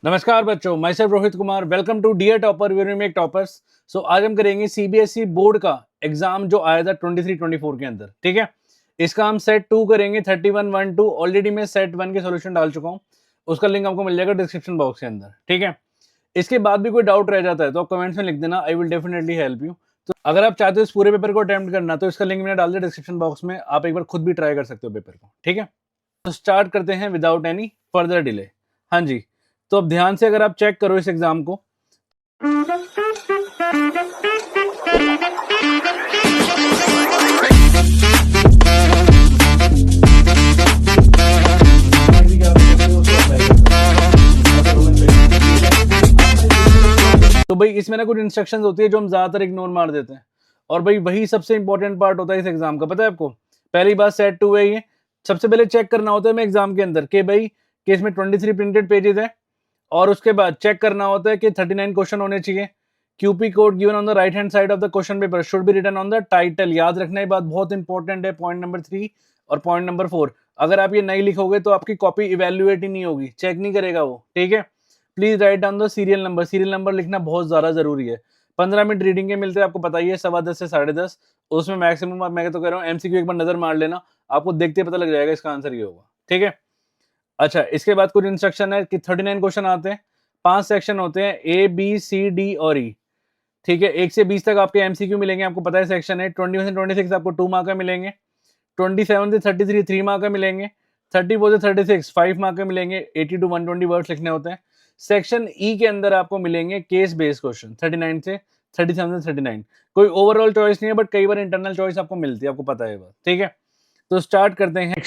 नमस्कार बच्चों, मैं self Rohit Kumar. Welcome to dear topper we make toppers. So आज हम करेंगे सीबीएसई बोर्ड का एग्जाम जो आया था 23-24 के अंदर। ठीक है, इसका हम सेट 2 करेंगे 31-1-2। ऑलरेडी मैं सेट 1 के सॉल्यूशन डाल चुका हूँ, उसका लिंक आपको मिल जाएगा डिस्क्रिप्शन बॉक्स के अंदर। ठीक है, इसके बाद भी कोई डाउट रह जाता है तो आप कमेंट्स में लिख देना, I will definitely help you. तो अगर आप चाहते हो इस पूरे पेपर को अटेम्प्ट करना तो इसका लिंक मैंने डाल दिया डिस्क्रिप्शन बॉक्स में, आप एक बार खुद भी ट्राई कर सकते हो पेपर को। ठीक है, तो स्टार्ट करते हैं विदाउट एनी फर्दर डिले। हाँ जी, तो अब ध्यान से अगर आप चेक करो इस एग्जाम को, तो भाई इसमें ना कुछ इंस्ट्रक्शंस होती है जो हम ज्यादातर इग्नोर मार देते हैं, और भाई वही सबसे इंपॉर्टेंट पार्ट होता है इस एग्जाम का। पता है आपको, पहली बात सेट 2 है ये। सबसे पहले चेक करना होता है मैं एग्जाम के अंदर कि भाई कि इसमें 23 प्रिंटेड पेजेस है, और उसके बाद चेक करना होता है कि 39 क्वेश्चन होने चाहिए। QP code given on the right hand side of the question paper should be written on the title. याद रखना ये बात बहुत इंपॉर्टेंट है, पॉइंट नंबर 3 और पॉइंट नंबर 4। अगर आप ये नहीं लिखोगे तो आपकी कॉपी इवेल्युएट ही नहीं होगी, चेक नहीं करेगा वो। ठीक है, please write down the serial number. Serial number लिखना बहुत ज्यादा जरूरी है। 15 मिनट रीडिंग के मिलते हैं, आपको पता ही है, 10:15 से 10:30। उसमें मैक्सिमम मैं तो कह रहा हूँ एमसीक्यू एक बार नजर मार लेना, आपको देखते पता लग जाएगा इसका आंसर ये होगा। ठीक है, अच्छा इसके बाद कुछ इंस्ट्रक्शन है कि 39 क्वेश्चन आते हैं, 5 सेक्शन होते हैं, ए बी सी डी और ई। ठीक है, 1 से 20 तक आपके एमसीक्यू मिलेंगे, आपको पता है सेक्शन है। 21 से 26 आपको 2 मार्क का मिलेंगे, 27 से 33 3 मार्क का मिलेंगे, 34 से 36 5 मार्क का मिलेंगे। 80 to 120 वर्ड्स लिखने होते हैं। सेक्शन ई के अंदर आपको मिलेंगे केस बेस्ड क्वेश्चन 39 से 37 से 39। कोई ओवरऑल चॉइस नहीं है, बट कई बार इंटरनल चॉइस आपको मिलती है, आपको पता है बात। ठीक है, तो स्टार्ट करते हैं।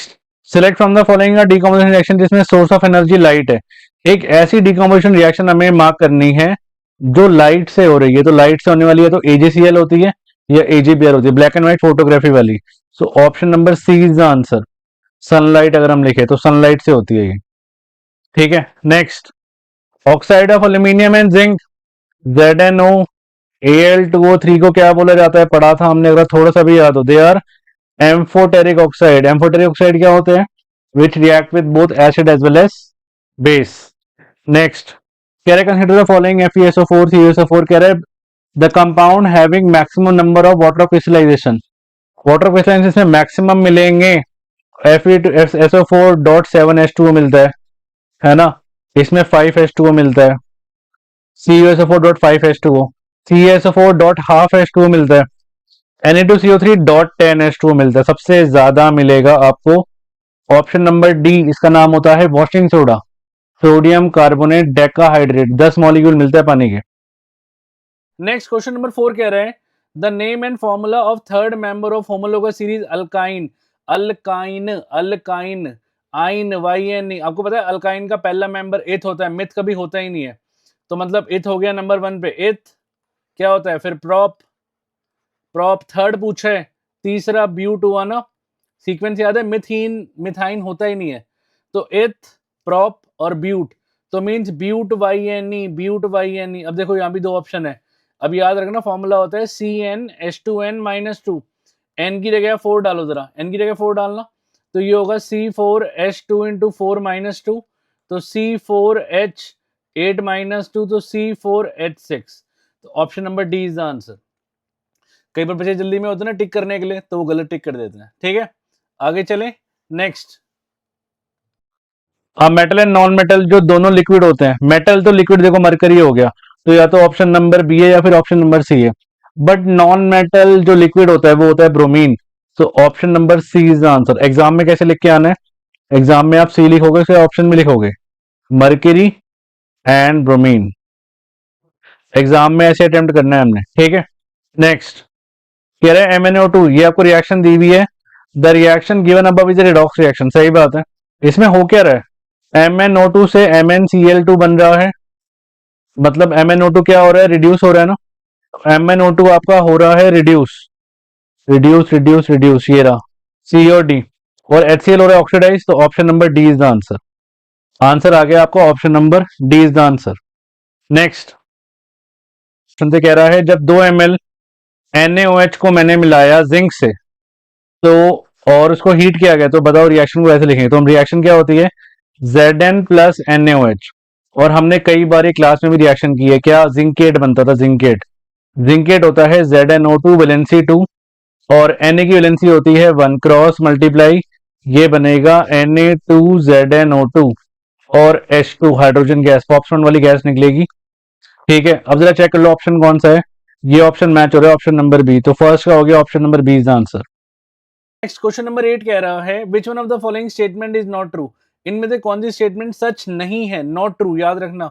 Select from the following decomposition reaction जिसमें सोर्स ऑफ एनर्जी लाइट है। एक ऐसी डीकंपोजिशन रिएक्शन हमें मार्क करनी है जो लाइट से हो रही है। तो लाइट से होने वाली है तो एजीसीएल होती है या एजीबीआर होती है, ब्लैक एंड व्हाइट फोटोग्राफी वाली। So option number C is the answer. Sunlight अगर हम लिखे तो सनलाइट से होती है ये। ठीक है, next, oxide of aluminium and zinc ZnO Al2O3 को क्या बोला जाता है, पढ़ा था हमने, अगर थोड़ा सा भी याद हो। They are amphoteric oxide. Amphoteric oxide क्या होते हैं, which react with both acid as well as base. Next, कह रहे consider the following FeSO4 CuSO4। कह रहे the compound having maximum number of water crystallization. Water crystallization में maximum मिलेंगे FeSO4.7H2O मिलता है ना। इसमें 5H2O मिलता है। CuSO4.5H2O, CuSO4.5H2O मिलता है। Na2CO3.10H2O मिलता है। सबसे ज्यादा मिलेगा आपको ऑप्शन नंबर डी, इसका नाम होता है washing soda, sodium carbonate decahydrate. 10 molecule मिलता है पानी के। नेक्स्ट क्वेश्चन नंबर 4 कह रहे हैं the name and formula of third member of homologous series alkyne. Alkyne, alkyne, आइन YN। आपको पता है अल्काइन का पहला मेंबर एथ होता है, मिथ कभी होता ही नहीं है। तो मतलब इथ हो गया नंबर 1 पे, इथ क्या होता है, फिर प्रॉप, प्रॉप थर्ड पूछा है, तीसरा ब्यूट हुआ ना। सीक्वेंस याद है, मिथीन मिथाइन होता ही नहीं है। तो इथ, प्रॉप और ब्यूट, तो means bute YNE, bute YNE। अब देखो यहाँ भी 2 ऑप्शन है। अब याद रखना फॉर्मूला होता है CnH2n-2। n की जगह 4 डालो, जरा n की जगह 4 डालना, तो ये होगा C4H2 इंटू 4-2। तो C4H8-2, तो C4H6। तो option number D is the answer. कई बार बच्चे जल्दी में होते हैं ना टिक करने के लिए, तो वो गलत टिक कर देते हैं। ठीक है, आगे चले। Next, metal and non metal जो दोनों लिक्विड होते हैं, मेटल तो लिक्विड देखो मरकरी हो गया, तो या तो ऑप्शन नंबर बी है या फिर ऑप्शन नंबर सी है। बट नॉन मेटल जो लिक्विड होता है वो होता है ब्रोमीन। तो option number C is the answer. Exam में कैसे लिख के आना है, एग्जाम में आप सी लिखोगे फिर ऑप्शन में लिखोगे मरकरी एंड ब्रोमीन। एग्जाम में ऐसे अटेम्प्ट करना है हमने। ठीक है, नेक्स्ट, कह रहे हैं MnO2, ये आपको रिएक्शन दी हुई है। The reaction given above is redox reaction. सही बात है। इसमें हो क्या रहा है, MnO2 से MnCl2 बन रहा है, मतलब MnO2 क्या हो रहा है, रिड्यूस हो रहा है ना। MnO2 आपका हो रहा है रिड्यूस, रिड्यूस रिड्यूस रिड्यूस, ये रहा COD, और HCl हो रहा है ऑक्सीडाइज। तो option number D is the answer. Answer आ गया आपको, option number D is the answer. Next, से कह रहा है जब 2 ml NaOH को मैंने मिलाया जिंक से, तो और उसको हीट किया गया, तो बताओ रिएक्शन को ऐसे लिखेंगे। तो हम रिएक्शन क्या होती है, Zn प्लस NaOH। और हमने कई बार ये क्लास में भी रिएक्शन की है, क्या जिंकेट बनता था, जिंकेट। जिंकेट होता है ZnO2 वैलेंसी 2 और Na की वैलेंसी होती है 1 क्रॉस मल्टीप्लाई, ये बनेगा Na2ZnO2 और H2 हाइड्रोजन गैस, ऑप्शन वाली गैस निकलेगी। ठीक है, अब जरा चेक कर लो ऑप्शन कौन सा है। ये ऑप्शन मैच हो रहा है, ऑप्शन नंबर बी। तो फर्स्ट का हो गया option number B is the answer. Next question number 8 कह रहा है which one of the following statement is not true. इनमें से कौन सी स्टेटमेंट सच नहीं है, नॉट ट्रू। याद रखना,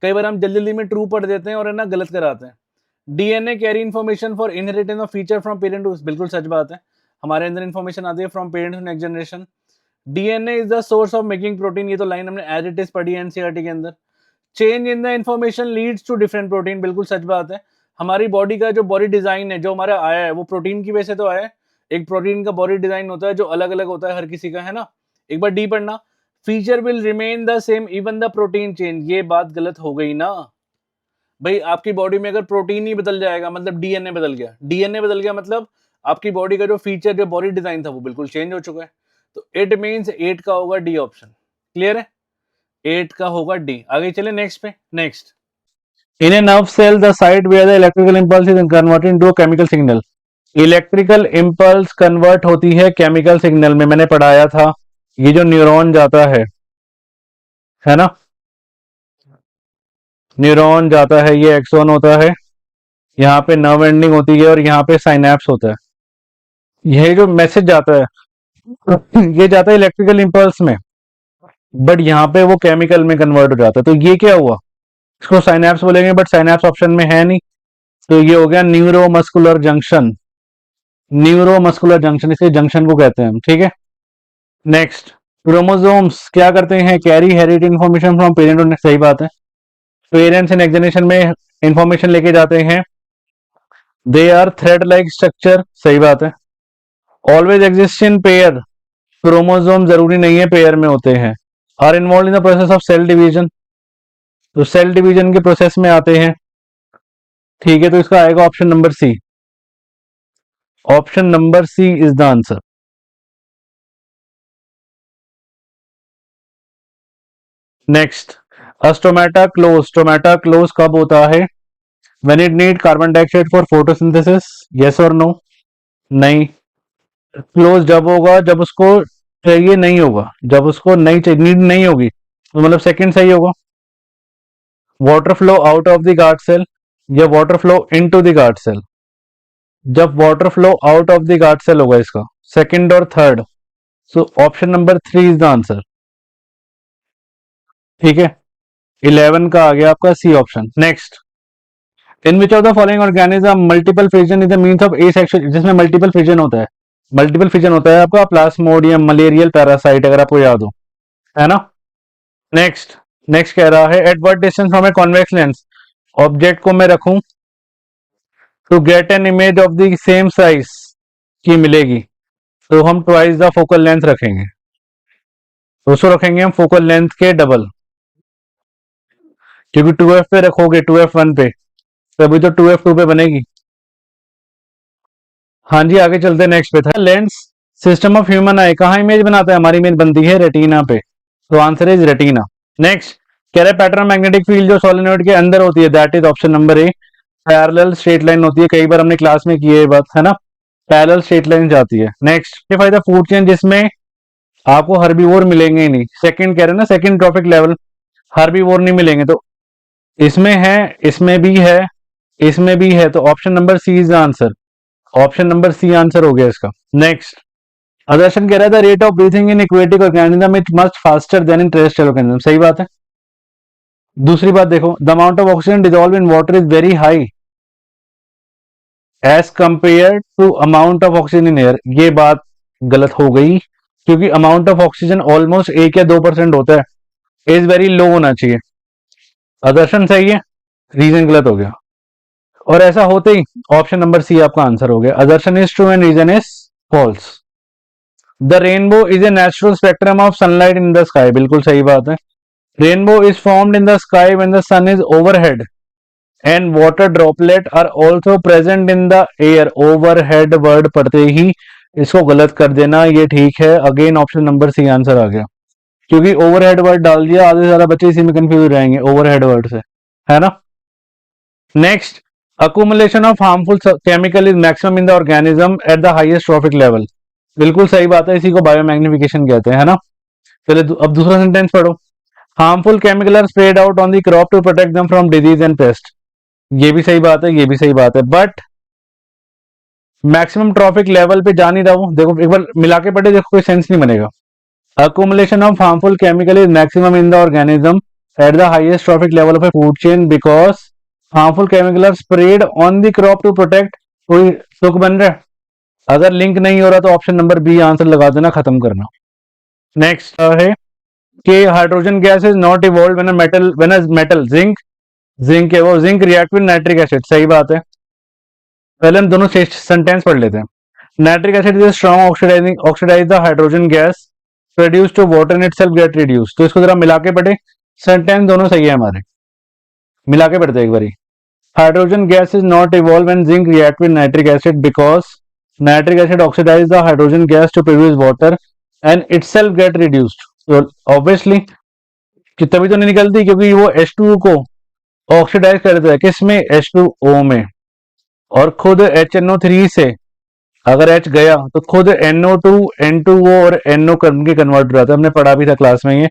कई बार हम जल्दी जल्दी में ट्रू पढ़ देते हैं और है ना गलत कराते हैं। DNA carry information for inheritance of feature from parent to, बिल्कुल सच बात है, हमारे अंदर इन्फॉर्मेशन आती है from parents to next generation. DNA is the source of making protein, ये तो लाइन हमने एज इट इज पढ़ी है एनसीईआरटी के अंदर। Change in the information leads to different protein, बिल्कुल सच बात है, हमारी बॉडी का जो बॉडी डिजाइन है जो हमारा आया है वो प्रोटीन की वजह से तो आया है। एक प्रोटीन का बॉडी डिजाइन होता है जो अलग अलग होता है हर किसी का, है ना। एक बार डी पढ़ना, feature will remain the same even the protein change, ये बात गलत हो गई ना भाई। आपकी बॉडी में अगर प्रोटीन ही बदल जाएगा मतलब डीएनए बदल गया, डीएनए बदल गया मतलब आपकी बॉडी का जो फीचर जो बॉडी डिजाइन था वो बिल्कुल चेंज हो चुका है। तो इट मीन्स 8 का होगा डी ऑप्शन। क्लियर है, 8 का होगा डी। आगे चले नेक्स्ट पे। Next, in a nerve cell the site where the electrical impulse is converted into a chemical signal. Electrical impulse convert होती है केमिकल सिग्नल में, मैंने पढ़ाया था। ये जो न्यूरॉन जाता है ना, न्यूरॉन जाता है, ये एक्सॉन होता है, यहाँ पे नर्व एंडिंग होती है और यहाँ पे साइनैप्स होता है। यह जो मैसेज जाता है ये जाता है इलेक्ट्रिकल इंपल्स में, बट यहाँ पे वो केमिकल में कन्वर्ट हो जाता है। तो ये क्या हुआ, इसको साइनैप्स बोलेंगे बट साइनैप्स ऑप्शन में है नहीं, तो ये हो गया न्यूरोमस्कुलर जंक्शन। न्यूरोमस्कुलर जंक्शन, इसे जंक्शन को कहते हैं हम। ठीक है, नेक्स्ट, क्रोमोसोम्स क्या करते हैं, carry heard information from parent. सही बात है, पेरेंट्स इन एक्सजेनेशन में इंफॉर्मेशन लेके जाते हैं। They are thread like structure, सही बात है। Always exist in pair, chromosome जरूरी नहीं है पेयर में होते हैं। Are involved in the process of cell division, तो सेल डिवीजन के प्रोसेस में आते हैं। ठीक है, तो इसका आएगा option number C. Option number C is the answer. Next, stomata close. Stomata close कब होता है, when it need carbon dioxide for photosynthesis, yes और नो। नहीं, क्लोज जब होगा जब उसको चाहिए नहीं होगा, जब उसको नहीं चाहिए, नीड नहीं होगी, तो मतलब सेकंड सही होगा। Water flow out of the guard cell या water flow into the guard cell, जब water flow out of the guard cell होगा इसका, सेकंड और third. So option number 3 is the answer. ठीक है, 11 का आ गया आपका C option. Next, in which of the following organism multiple fission is the means of asexual, जिसमें मल्टीपल फिजन होता है, मल्टीपल फिजन होता है आपका प्लाज्मोडियम मलेरियल पैरासाइट, अगर आपको याद हो, है ना। नेक्स्ट, नेक्स्ट कह रहा है at what distance from a convex lens, object को मैं रखूं to get an image of the same size की मिलेगी, तो हम ट्वाइस द फोकल लेंथ रखेंगे, तो उसको रखेंगे हम फोकल लेंथ के डबल, क्योंकि 2f पे रखोगे 2f1 पे तभी तो 2f2 पे बनेगी। हाँ जी, आगे चलते हैं नेक्स्ट पे था लेंस सिस्टम ऑफ ह्यूमन आई, कहाँ इमेज बनाता है, हमारी इमेज बनती है रेटिना पे, तो आंसर इज रेटिना। नेक्स्ट, कह रहे पैटर्न मैग्नेटिक फील्ड जो सोलेनोइड के अंदर होती है, that is option number A, parallel straight line होती है, कई बार हमने क्लास में की है बात, है ना, पैरेलल स्ट्रेट लाइन जाती है। नेक्स्ट, द फूड चेन जिसमें आपको हर्बीवोर मिलेंगे ही नहीं, सेकंड कह रहे हैं ना, सेकंड ट्रॉफिक लेवल, हर्बीवोर नहीं मिलेंगे, तो इसमें है, इसमें भी है, इसमें भी है, तो option number C is the answer. Option number C answer हो गया इसका। नेक्स्ट, आदर्शन कह रहा था rate of breathing in aquatic organism is much faster than in terrestrial organism, सही बात है। दूसरी बात देखो, the amount of oxygen dissolve in water is very high as compare to amount of oxygen in air, ये बात गलत हो गई, क्योंकि अमाउंट ऑफ ऑक्सीजन ऑलमोस्ट 1 या 2% होता है, इज वेरी लो होना चाहिए। आदर्शन सही है, रीजन गलत हो गया, और ऐसा होते ही ऑप्शन नंबर सी आपका आंसर हो गया। Assertion is true and reason is false. The rainbow is a natural spectrum of sunlight in the sky, बिल्कुल सही बात है। Rainbow is formed in the sky when the sun is overhead and water droplet are also present in the air, overhead word पढ़ते ही इसको गलत कर देना, ये ठीक है। Again option number C answer आ गया, क्योंकि ओवरहेड वर्ड डाल दिया, आधे से ज्यादा बच्चे इसी में कंफ्यूज हो जाएंगे ओवरहेड वर्ड से, है ना। Next, accumulation of harmful chemical is maximum in the organism at the highest trophic level. बिल्कुल सही बात है, इसी को बायोमैग्निफिकेशन कहते हैं, है ना। चलिए अब दूसरा सेंटेंस पढ़ो। Harmful chemical are spread out on the crop to protect them from disease and pest. ये भी सही बात है, ये भी सही बात है, बट मैक्सिमम ट्रॉफिक लेवल पे जा नहीं रहा हूं। देखो एक बार मिला के पढ़े, देखो कोई सेंस नहीं बनेगा। accumulation of harmful chemical is maximum in the organism at the highest trophic level of a food chain because harmful chemical are sprayed on the crop to protect। कोई तुक बन रहा है? अगर लिंक नहीं हो रहा तो ऑप्शन नंबर बी आंसर लगा देना, खत्म करना। नेक्स्ट है कि hydrogen gas is not evolve when a metal zinc है वो zinc react with nitric acid. सही बात है। पहले हम दोनों सेंटेंस पढ़ लेते हैं। Nitric acid is strong oxidize the hydrogen gas produce to water in itself get reduce. तो इसको जरा मिला के पढ़े, सेंटेंस दोनों सही है हमारे, मिला के पढ़ते एक बारी। Hydrogen gas is not evolve when zinc react with nitric acid because nitric acid oxidize the hydrogen gas to produce water and itself get reduced. तो ऑब्वियसली तभी तो नहीं निकलती, क्योंकि वो H2O को ऑक्सीडाइज कर देता है किसमें, H2O में, और खुद HNO3 से अगर H गया तो खुद NO2 N2O और NO के कन्वर्ट हो जाता है। हमने पढ़ा भी था क्लास में ये।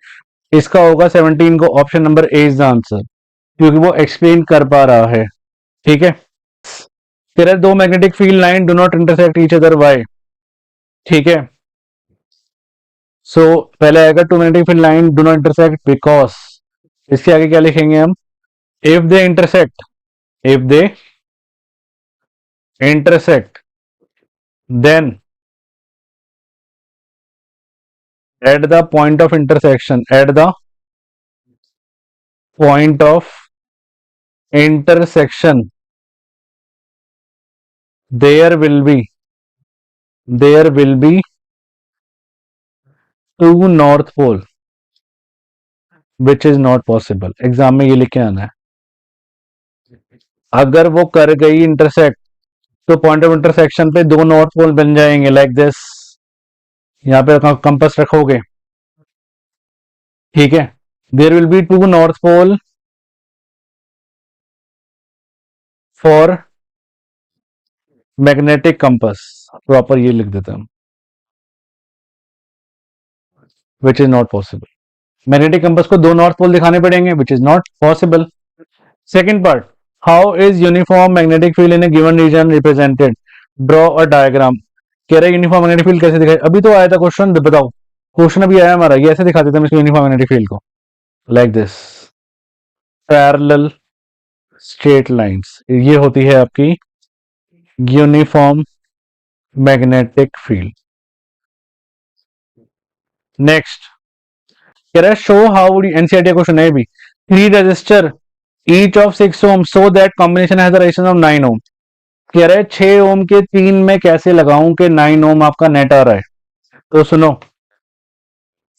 इसका होगा 17 को, option number A is the answer, क्योंकि वो एक्सप्लेन कर पा रहा है। ठीक है। फिर दो magnetic field line do not intersect each other, why. ठीक है। सो पहले आएगा two magnetic field line do not intersect because, इसके आगे क्या लिखेंगे हम, if they intersect then at the point of intersection there will be two north pole which is not possible। Exam में ये लिख के आना है। अगर वो कर गई इंटरसेक्ट तो पॉइंट ऑफ इंटरसेक्शन पे दो नॉर्थ पोल बन जाएंगे, लाइक दिस। यहां पे कंपास रखोगे, ठीक है। There will be two north pole for magnetic compass, proper ये लिख देते हैं, which is not possible. Magnetic compass को दो नॉर्थ पोल दिखाने पड़ेंगे, which is not possible. Second part, how is uniform magnetic field in a given region represented, draw a diagram. कह रहे यूनिफॉर्म मैग्नेटिक फील्ड कैसे दिखाई, अभी तो आया था क्वेश्चन, बताओ क्वेश्चन अभी आया हमारा, ये ऐसे दिखा देते हैं इसको यूनिफॉर्म मैग्नेटिक फील्ड को, like this, parallel straight lines. ये होती है आपकी यूनिफॉर्म मैग्नेटिक फील्ड। नेक्स्ट कह रहा है शो हाउ एनसीईआरटी क्वेश्चन है भी, 3 resistor each of 6 ohm so that combination has a resistance of 9 ohm. कह रहे 6 ओम के 3 में कैसे लगाऊं कि 9 ओम आपका नेट आ रहा है। तो सुनो,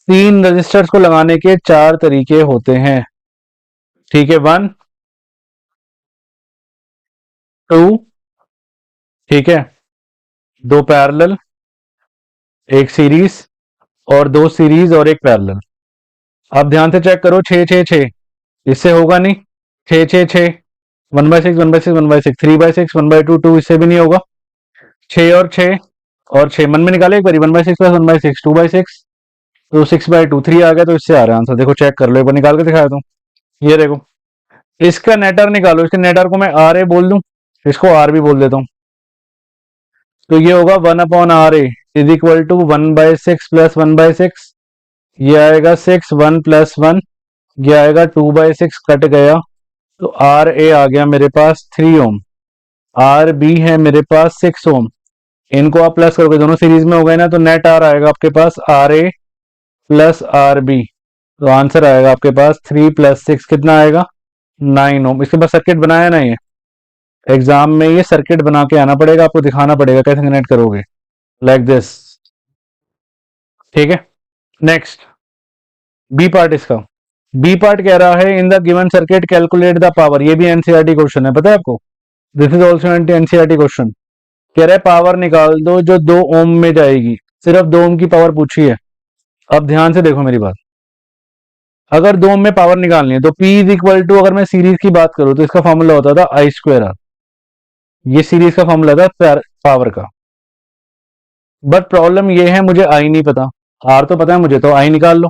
3 रजिस्टर्स को लगाने के 4 तरीके होते हैं, ठीक है। 1 2, ठीक है, 2 पैरेलल, 1 सीरीज, और 2 सीरीज और 1 पैरेलल। अब ध्यान से चेक करो, 6 6 6 इससे होगा नहीं, 6 6 6 1/6 1/6 1/6 3/6 1/2 2, इससे भी नहीं होगा। 6 और 6 और 6 मन में निकाले एक बार, 1/6 प्लस 1/6 2/6, तो 6/2 3 आ गया, तो इससे आ रहा है आंसर। देखो चेक कर लो, एक बार निकाल के दिखाया दूं। ये देखो, इसका नेटर निकालो, इसके नेटर को मैं आर ए बोल दूं, इसको आर भी बोल देता हूं, तो ये होगा 1/RA is equal to 1/6 plus 1/6, ये आएगा 6 1 प्लस 1, ये आएगा 2/6, कट गया, तो आर ए आ गया मेरे पास 3 ओम, आर बी है मेरे पास 6 ओम। इनको आप प्लस करोगे, दोनों सीरीज में हो गए ना, तो नेट आर आएगा आपके पास R A plus R B, तो आंसर आएगा आपके पास 3 + 6 कितना आएगा, 9 ओम। इसके बाद सर्किट बनाया ना, ये एग्जाम में ये सर्किट बना के आना पड़ेगा, आपको दिखाना पड़ेगा कैसे कनेक्ट करोगे, लाइक दिस, ठीक है। नेक्स्ट बी पार्ट, इसका बी पार्ट कह रहा है in the given circuit calculate the power. ये भी एनसीईआरटी क्वेश्चन है, पता है आपको, this is also NCERT question. कह रहा है पावर निकाल दो जो 2 ओम में जाएगी, सिर्फ 2 ओम की पावर पूछी है। अब ध्यान से देखो मेरी बात, अगर दो में पावर निकालनी है तो P इज इक्वल टू, अगर मैं सीरीज की बात करूं तो इसका फॉर्मूला होता था आई स्क्वायर आर, ये सीरीज का फॉर्मूला था पावर का। बट प्रॉब्लम ये है मुझे आई नहीं पता, आर तो पता है मुझे, तो आई निकाल लो।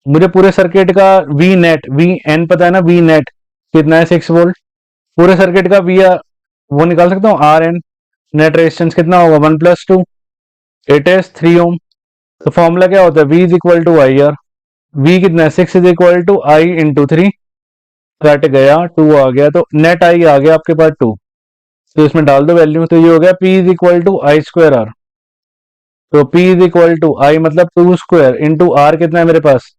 मुझे पूरे सर्किट का वी नेट, वी एन पता है ना, वी नेट कितना है 6 वोल्ट, पूरे सर्किट का वी वो निकाल सकता हूँ आर एन, नेट रेजिस्टेंस कितना होगा 1+2, इट इज 3 ओम। तो फॉर्मूला क्या होता है, V is equal to I R, V कितना है 6 is equal to I into 3, cut गया 2 आ गया, तो नेट आई आ गया आपके पास 2, तो इसमें डाल दो वैल्यू, तो ये हो गया P is equal to I square R. तो P is equal to I मतलब 2 स्क्वायर इंटू आर कितना है मेरे पास,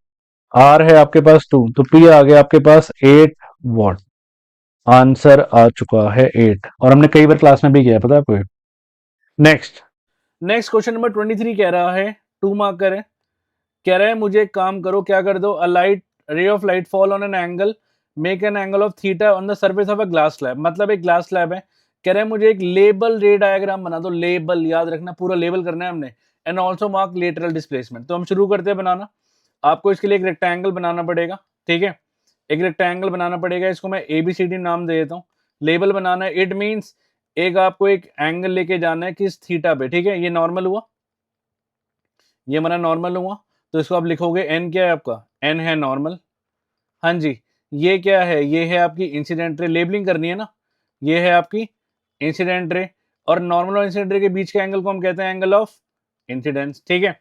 आर है आपके पास 2, तो P आ गया आपके पास 8 वॉट। आंसर आ चुका है 8, और हमने कई बार क्लास में भी किया, पता है आपको। नेक्स्ट क्वेश्चन नंबर 23 कह रहा है, 2 मार्कर है, कह रहा है मुझे एक काम करो, क्या कर दो, a light ray of light fall on an angle, make an angle of theta on the surface of a glass slab. मतलब एक ग्लास स्लैब है, कह रहे हैं मुझे एक लेबल रे डायग्राम बना दो, लेबल याद रखना, पूरा लेबल करना है हमने, and also mark lateral displacement. तो हम शुरू करते हैं बनाना। आपको इसके लिए एक रेक्टेंगल बनाना पड़ेगा, ठीक है, एक रेक्टेंगल बनाना पड़ेगा, इसको मैं ABCD नाम दे देता हूँ। लेबल बनाना है, इट मीन्स एक आपको एक एंगल लेके जाना है किस थीटा पे, ठीक है, ये नॉर्मल हुआ, ये हमारा नॉर्मल हुआ, तो इसको आप लिखोगे एन, क्या है आपका, एन है नॉर्मल। हाँ जी, ये क्या है, ये है आपकी इंसिडेंट रे, लेबलिंग करनी है ना, ये है आपकी इंसिडेंट रे, और नॉर्मल और इंसिडेंट रे के बीच के एंगल को हम कहते हैं एंगल ऑफ इंसिडेंस, ठीक है।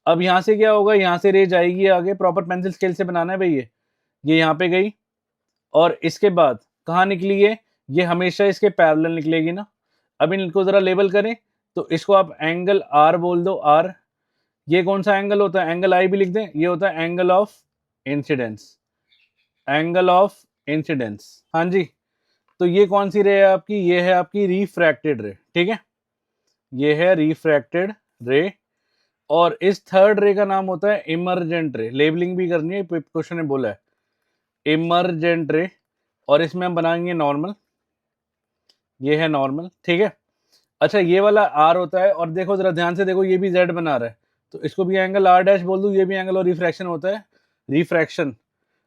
अब यहाँ से क्या होगा, यहाँ से रे जाएगी आगे, प्रॉपर पेंसिल स्केल से बनाना है भाई, ये यहाँ पे गई, और इसके बाद कहाँ निकली है, ये हमेशा इसके पैरेलल निकलेगी ना। अब इनको जरा लेबल करें, तो इसको आप एंगल आर बोल दो, आर। ये कौन सा एंगल होता है, एंगल आई भी लिख दें, ये होता है angle of incidence, angle of incidence, हाँ जी। तो ये कौन सी रे है आपकी, ये है आपकी रिफ्रैक्टेड रे, ठीक है, ये है रिफ्रैक्टेड रे। और इस थर्ड रे का नाम होता है इमरजेंट रे, लेबलिंग भी करनी है, क्वेश्चन ने बोला है इमरजेंट रे, और इसमें हम बनाएंगे नॉर्मल, ये है नॉर्मल, ठीक है। अच्छा, ये वाला आर होता है, और देखो जरा ध्यान से देखो, ये भी जेड बना रहा है, तो इसको भी एंगल आर डैश बोल दूं, ये भी एंगल और रिफ्रैक्शन होता है, रिफ्रैक्शन,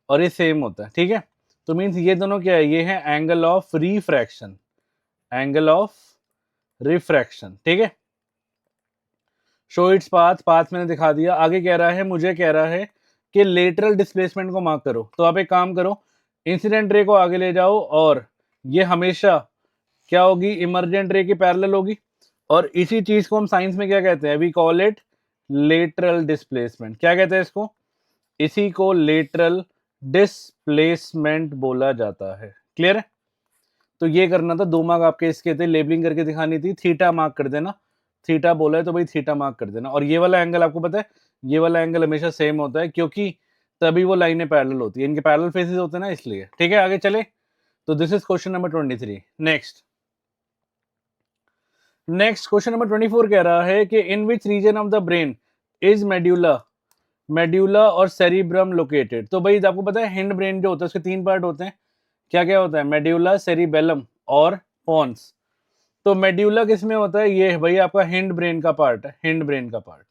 और ये सेम होता है, ठीक है। तो मीन्स ये दोनों क्या है, ये है angle of refraction, angle of refraction, ठीक है। शो इट्स पाथ, पाथ मैंने दिखा दिया। आगे कह रहा है, मुझे कह रहा है कि लेटरल डिस्प्लेसमेंट को मार्क करो। तो आप एक काम करो, इंसिडेंट रे को आगे ले जाओ, और ये हमेशा क्या होगी, इमरजेंट रे की पैरेलल होगी, और इसी चीज को हम साइंस में क्या कहते हैं, we call it lateral displacement. क्या कहते हैं इसको, इसी को लेटरल डिस्प्लेसमेंट बोला जाता है। क्लियर है। तो ये करना था, 2 मार्क आपके इसके थे, लेबलिंग करके दिखानी थी, थीटा मार्क कर देना, थीटा बोला है तो भाई थीटा मार्क कर देना। और ये वाला एंगल आपको पता है, ये वाला एंगल हमेशा सेम होता है, क्योंकि तभी वो लाइनें पैरेलल होती है, इनके पैरेलल फेसेस होते हैं ना, इसलिए। ठीक है, आगे चले। तो this is question number 23। Next question number 24 कह रहा है कि in which region of the brain is medulla, medulla और सेरिब्रम लोकेटेड। तो भाई आपको पता है हिंड ब्रेन जो होता है उसके 3 पार्ट होते हैं, क्या क्या होता है, मेड्यूला, सेरिबेलम और पॉन्स। तो मेड्यूला किस में होता है, ये है भाई आपका हिंड ब्रेन का पार्ट है, हिंड ब्रेन का पार्ट,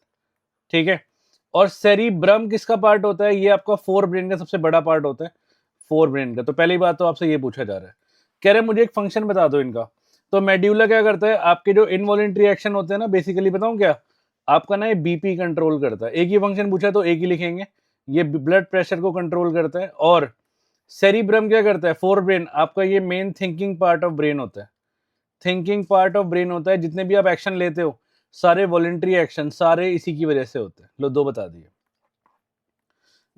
ठीक है। और सेरिब्रम किसका पार्ट होता है, ये आपका फोर ब्रेन का सबसे बड़ा पार्ट होता है, फोर ब्रेन का। तो पहली बात तो आपसे ये पूछा जा रहा है, कह रहे मुझे एक फंक्शन बता दो इनका। तो मेड्यूला क्या करता है, आपके जो इनवॉलेंट्री एक्शन होते हैं ना, बेसिकली बताऊं क्या, आपका ना ये बीपी कंट्रोल करता है। एक ही फंक्शन पूछा तो एक ही लिखेंगे, ये ब्लड प्रेशर को कंट्रोल करता है। और सेरिब्रम क्या करता है, फोर ब्रेन आपका ये main thinking part of brain होता है, थिंकिंग पार्ट ऑफ ब्रेन होता है। जितने भी आप एक्शन लेते हो, सारे वॉलेंट्री एक्शन सारे इसी की वजह से होते हैं। लो 2 बता दिए।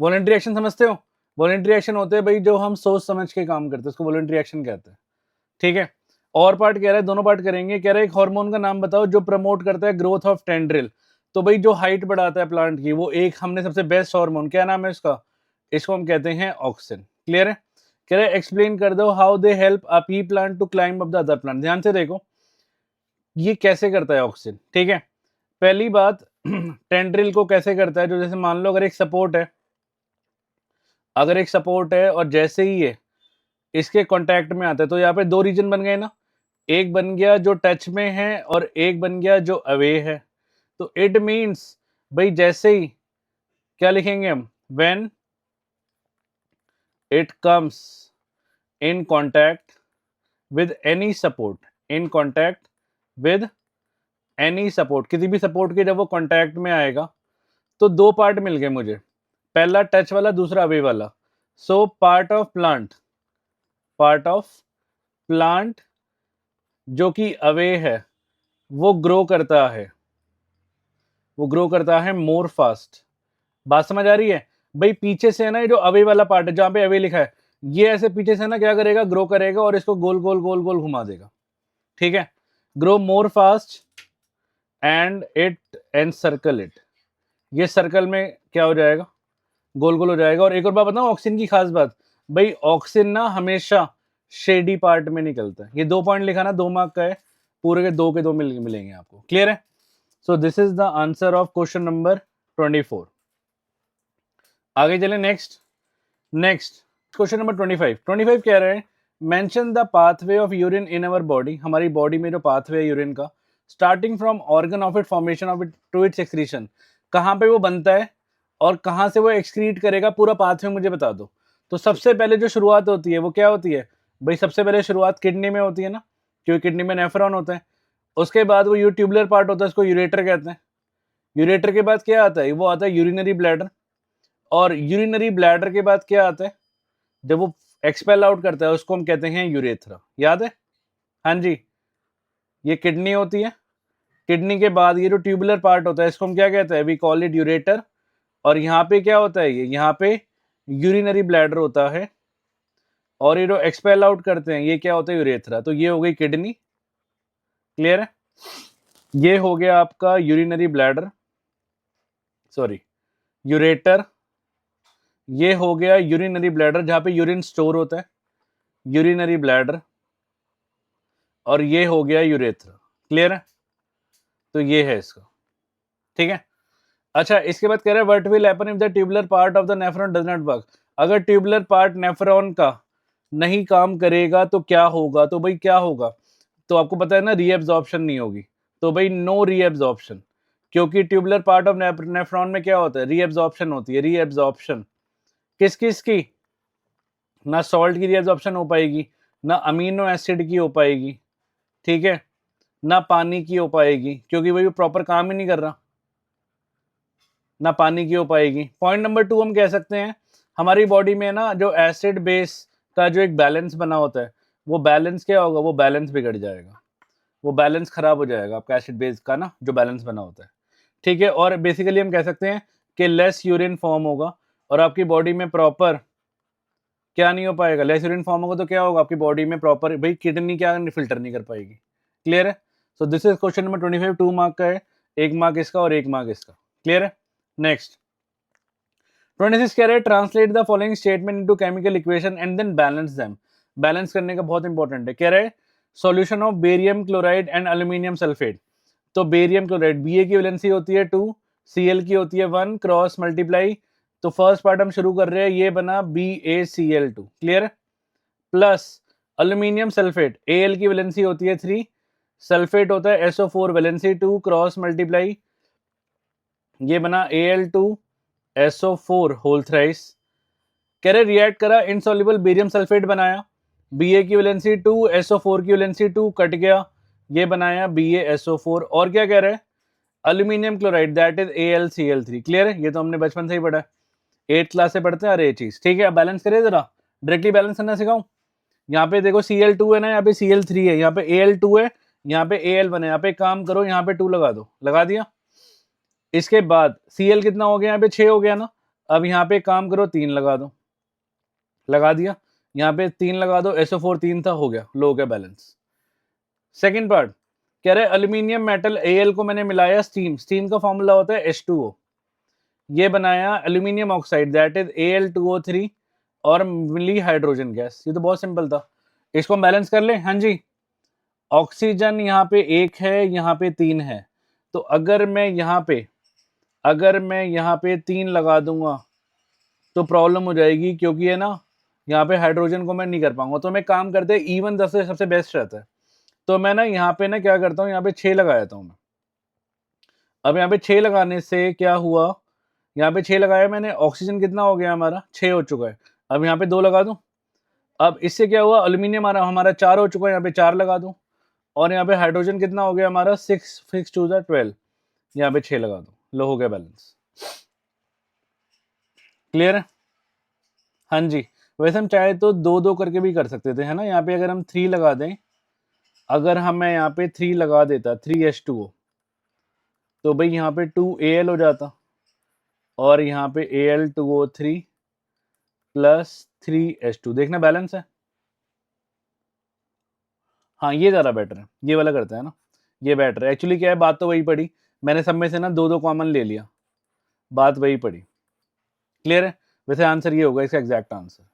वॉलेंट्री एक्शन समझते हो, वॉलेंट्री एक्शन होते हैं भाई जो हम सोच समझ के काम करते हैं, उसको वॉलेंट्री एक्शन कहते हैं, ठीक है। और पार्ट कह रहा है, दोनों पार्ट करेंगे, कह रहा है एक हार्मोन का नाम बताओ जो प्रमोट करता है ग्रोथ ऑफ टेंड्रिल। तो भाई जो हाइट बढ़ाता है प्लांट की, वो एक हमने सबसे बेस्ट हार्मोन, क्या नाम है इसका, इसको हम कहते हैं ऑक्सिन। क्लियर है। कह रहे एक्सप्लेन कर दो how they help a pea plant to climb up the other plant. ध्यान से देखो ये कैसे करता है ऑक्सिन, ठीक है। पहली बात टेंड्रिल को कैसे करता है, जो जैसे मान लो अगर एक सपोर्ट है, अगर एक सपोर्ट है और जैसे ही ये इसके कांटेक्ट में आता है, तो यहाँ पे 2 रीजन बन गए ना, एक बन गया जो टच में है और एक बन गया जो अवे है। तो इट मींस भाई जैसे ही क्या लिखेंगे हम, when it comes in contact with any support, in contact with any support, किसी भी सपोर्ट के जब वो कॉन्टैक्ट में आएगा तो दो पार्ट मिल गए मुझे, पहला टच वाला, दूसरा अवे वाला। सो पार्ट ऑफ प्लांट जो कि अवे है वो ग्रो करता है, वो ग्रो करता है मोर फास्ट। बात समझ आ रही है भाई? पीछे से है ना, ये जो अवे वाला पार्ट है जहां पे अवे लिखा है, ये ऐसे पीछे से ना क्या करेगा, ग्रो करेगा और इसको गोल गोल गोल गोल घुमा देगा। ठीक है, grow more fast and circle it, ये सर्कल में क्या हो जाएगा, गोल गोल हो जाएगा। और एक और बात बताऊं ऑक्सिन की खास बात, भाई ऑक्सिन ना हमेशा शेडी पार्ट में निकलता है। ये 2 पॉइंट लिखा ना, 2 मार्क का है, पूरे के 2 के 2 मिलेंगे आपको। क्लियर है? So this is the answer of question number 24। आगे चले नेक्स्ट क्वेश्चन नंबर 25 कह रहे हैं mention the pathway of urine in our body, हमारी बॉडी में जो पाथवे है यूरिन का, starting from organ of it formation of it to its excretion, कहाँ पे वो बनता है और कहाँ से वो एक्सक्रीट करेगा, पूरा पाथवे मुझे बता दो। तो सबसे पहले जो शुरुआत होती है वो क्या होती है भाई? सबसे पहले शुरुआत किडनी में होती है ना, क्योंकि किडनी में नेफ्रॉन होता है। उसके बाद वो ट्यूबुलर पार्ट होता है, उसको यूरेटर कहते हैं। यूरेटर के बाद क्या आता है? वो आता है यूरिनरी ब्लैडर, और यूरिनरी ब्लैडर के बाद क्या आता है? जब वो एक्सपेल आउट करता है उसको हम कहते हैं यूरेथ्रा। याद है? हाँ जी, ये किडनी होती है। किडनी के बाद ये जो ट्यूबुलर पार्ट होता है इसको हम क्या कहते हैं? We call it ureter. और यहाँ पे क्या होता है? ये यहाँ पे यूरिनरी ब्लैडर होता है, और ये जो एक्सपेल आउट करते हैं ये क्या होता है? यूरेथ्रा। तो ये हो गई किडनी। क्लियर है? ये हो गया आपका यूरिनरी ब्लैडर, सॉरी यूरेटर। ये हो गया यूरिनरी ब्लैडर जहां पे यूरिन स्टोर होता है, यूरिनरी ब्लैडर। और ये हो गया यूरेथ्रा। क्लियर है? तो ये है इसका। ठीक है, अच्छा इसके बाद कह रहा है what will happen if the tubular part of the nephron does not work. अगर ट्यूबुलर पार्ट नेफ्रॉन का नहीं काम करेगा तो क्या होगा? तो भाई क्या होगा? तो आपको पता है ना, रीएब्जॉर्प्शन नहीं होगी। तो भाई नो रीएब्जॉर्प्शन, क्योंकि ट्यूबुलर पार्ट ऑफ नेफ्रॉन में क्या होता है? रीएब्जॉर्प्शन होती है। रीएब्जॉर्प्शन किस किस की? ना सॉल्ट की रीएब्जॉर्प्शन हो पाएगी, ना अमीनो एसिड की हो पाएगी, ठीक है, ना पानी की हो पाएगी, क्योंकि भाई वो प्रॉपर काम ही नहीं कर रहा, ना पानी की हो पाएगी। पॉइंट नंबर 2 हम कह सकते हैं हमारी बॉडी में ना जो एसिड बेस का जो एक बैलेंस बना होता है, वो बैलेंस क्या होगा? वो बैलेंस बिगड़ जाएगा, वो बैलेंस खराब हो जाएगा आपका एसिड बेस का ना जो बैलेंस बना होता है। ठीक है, और बेसिकली हम कह सकते हैं कि लेस यूरिन फॉर्म होगा और आपकी बॉडी में प्रॉपर क्या नहीं हो पाएगा? लेस यूरिन फॉर्म होगा तो क्या होगा आपकी बॉडी में? प्रॉपर भाई किडनी क्या फिल्टर नहीं कर पाएगी। क्लियर है? So this is question number 25, 2 mark का है, 1 मार्क इसका और 1 मार्क इसका। क्लियर है? नेक्स्ट 26 कह रहे हैं translate the following statement into chemical equation and then balance them. Balance करने का बहुत इंपॉर्टेंट है। कह रहे हैं solution of barium chloride and aluminium sulphate. तो बेरियम क्लोराइड Ba की वैलेंसी होती है 2, Cl की होती है 1, क्रॉस मल्टीप्लाई। तो फर्स्ट पार्ट हम शुरू कर रहे हैं, ये बना BaCl2। Clear? Plus aluminium sulphate, Al की वैलेंसी होती है 3, सल्फेट होता है SO4 वैलेंसी 2, क्रॉस मल्टीप्लाई, ये बना Al2SO4 होल थ्राइस। कह रहे रिएक्ट करा, इनसॉल्युबल बेरियम सल्फेट बनाया, Ba की वैलेंसी 2, SO4 की वैलेंसी 2, कट गया, ये बनाया BaSO4। और क्या कह रहे हैं? Aluminium chloride that is AlCl3। Clear है? ये तो हमने बचपन से ही पढ़ा है, 8th क्लास से पढ़ते हैं। अरे ये चीज ठीक है, अब बैलेंस करिए जरा, डायरेक्टली बैलेंस करना सिखाऊं। यहाँ पे देखो Cl2 है ना, यहाँ पे Cl3 है, यहाँ पे Al2 है, यहाँ पे Al1 है। यहाँ पे काम करो, यहाँ पे 2 लगा दो, लगा दिया। इसके बाद Cl कितना हो गया? यहाँ पे 6 हो गया ना। अब यहाँ पे काम करो, 3 लगा दो, लगा दिया। यहाँ पे 3 लगा दो, SO4 3 था, हो गया, लो हो गया बैलेंस। सेकेंड पार्ट कह रहे एल्यूमिनियम मेटल Al को मैंने मिलाया स्टीम, स्टीम का फॉर्मूला होता है H2O, ये बनाया aluminium oxide that is Al2O3 और मिली हाइड्रोजन गैस। ये तो बहुत सिंपल था, इसको बैलेंस कर ले। हाँ जी, ऑक्सीजन यहाँ पे 1 है, यहाँ पे 3 है। तो अगर मैं यहाँ पे 3 लगा दूंगा तो प्रॉब्लम हो जाएगी, क्योंकि है ना यहाँ पे हाइड्रोजन को मैं नहीं कर पाऊंगा। तो मैं काम करते इवन 10 से सबसे बेस्ट रहता है। तो मैं ना यहाँ पे ना क्या करता हूँ, यहाँ पे 6 लगा देता हूँ मैं। अब यहाँ पे 6 लगाने से क्या हुआ? यहाँ पे 6 लगाया मैंने, ऑक्सीजन कितना हो गया हमारा? 6 हो चुका है। अब यहाँ पे 2 लगा दूं। अब इससे क्या हुआ, एल्यूमिनियम हमारा 4 हो चुका है, यहाँ पे 4 लगा दूं। और यहाँ पे हाइड्रोजन कितना हो गया हमारा, 6 6 2 12, यहाँ पे 6 लगा दो, लो हो गया बैलेंस। क्लियर है? हाँ जी। वैसे हम चाहे तो 2-2 करके भी कर सकते थे, है ना। यहाँ पे अगर हम 3 लगा दें, अगर मैं यहाँ पे 3 लगा देता, 3H2O, तो भाई यहाँ पे 2Al हो जाता, और यहाँ पे Al2O3 प्लस 3H2, देखना बैलेंस है। हाँ, ये ज़्यादा बेटर है, ये वाला करते हैं ना, ये बेटर है। एक्चुअली क्या है, बात तो वही पड़ी, मैंने सब में से ना 2-2 कॉमन ले लिया, बात वही पड़ी। क्लियर है? वैसे आंसर ये होगा इसका एग्जैक्ट आंसर।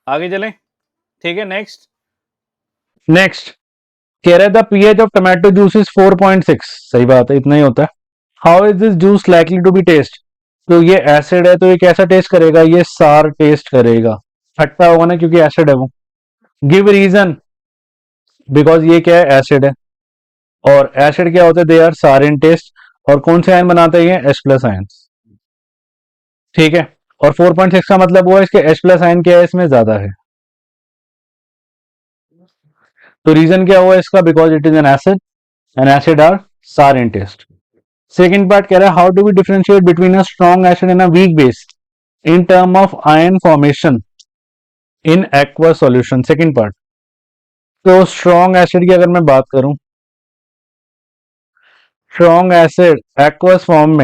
आगे चलें, ठीक है। नेक्स्ट कह रहा है the pH of tomato juice is 4.6। सही बात है, इतना ही होता है। How is this juice likely to be taste? तो ये एसिड है, तो ये कैसा टेस्ट करेगा, ये सार टेस्ट करेगा, खट्टा होगा ना, क्योंकि एसिड है वो। गिव रीजन, बिकॉज ये क्या है, एसिड है, और एसिड क्या होते हैं, they are sour in test. और कौन से आयन बनाते हैं, ये H+ आयन। ठीक है, और 4.6 का मतलब हुआ इसके H+ आयन क्या है, इसमें ज्यादा है। तो रीजन क्या हुआ इसका, because it is an acid and acid are sour in taste. Second part कह रहा है how do we differentiate between a strong acid and a weak base in term of ion formation in aqueous solution. Second part, तो strong acid की अगर मैं बात करूं, strong acid aqueous form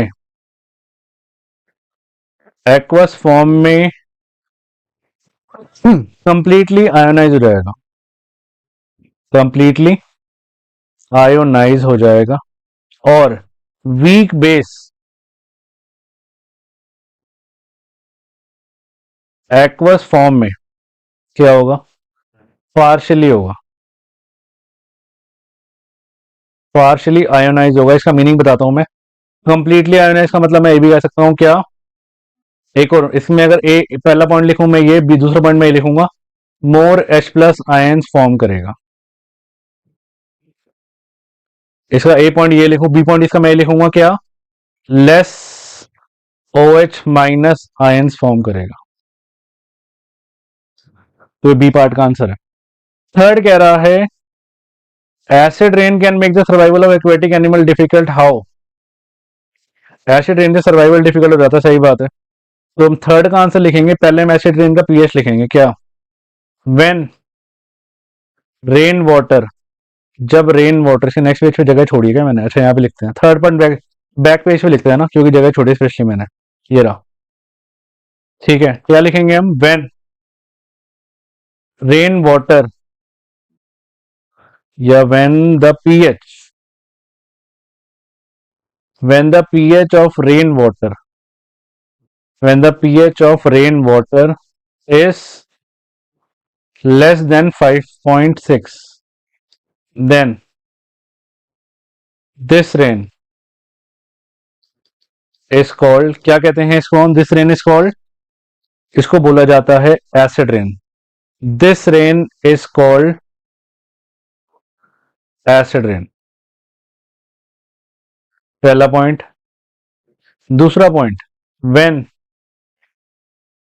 में कंप्लीटली आयोनाइज हो जाएगा, कंप्लीटली आयोनाइज हो जाएगा। और वीक बेस एक्वस फॉर्म में क्या होगा, पार्शियली होगा, पार्शियली आयोनाइज होगा। इसका मीनिंग बताता हूं मैं। कंप्लीटली आयोनाइज का मतलब मैं ये भी कह सकता हूं क्या, एक और इसमें अगर ए पहला पॉइंट लिखूं मैं ये, बी दूसरा पॉइंट मैं ये लिखूंगा, मोर H+ आयंस फॉर्म करेगा। इसका ए पॉइंट ये लिखूं, बी पॉइंट इसका मैं लिखूंगा क्या, लेस OH- आयंस फॉर्म करेगा। तो ये बी पार्ट का आंसर है। थर्ड कह रहा है acid rain can make the survival of aquatic animal difficult. How? Acid rain से सर्वाइवल डिफिकल्ट हो जाता है, सही बात है। तो हम थर्ड का आंसर लिखेंगे, पहले हम एसिड रेन का पीएच लिखेंगे क्या, व्हेन रेन वाटर, जब रेन वाटर से नेक्स्ट पेज पे जगह छोड़िएगा मैंने, अच्छा यहाँ पे लिखते हैं, थर्ड पॉइंट बैक पेज पे लिखते हैं ना, क्योंकि जगह छोड़ी स्पेशली मैंने, ये रहा। ठीक है, क्या लिखेंगे हम, व्हेन रेन वाटर या when the pH of rainwater is less than 5.6, then this rain is called, क्या कहते हैं इसको हम, this rain is called, इसको बोला जाता है acid rain. This rain is called acid rain, पहला पॉइंट। दूसरा पॉइंट, व्हेन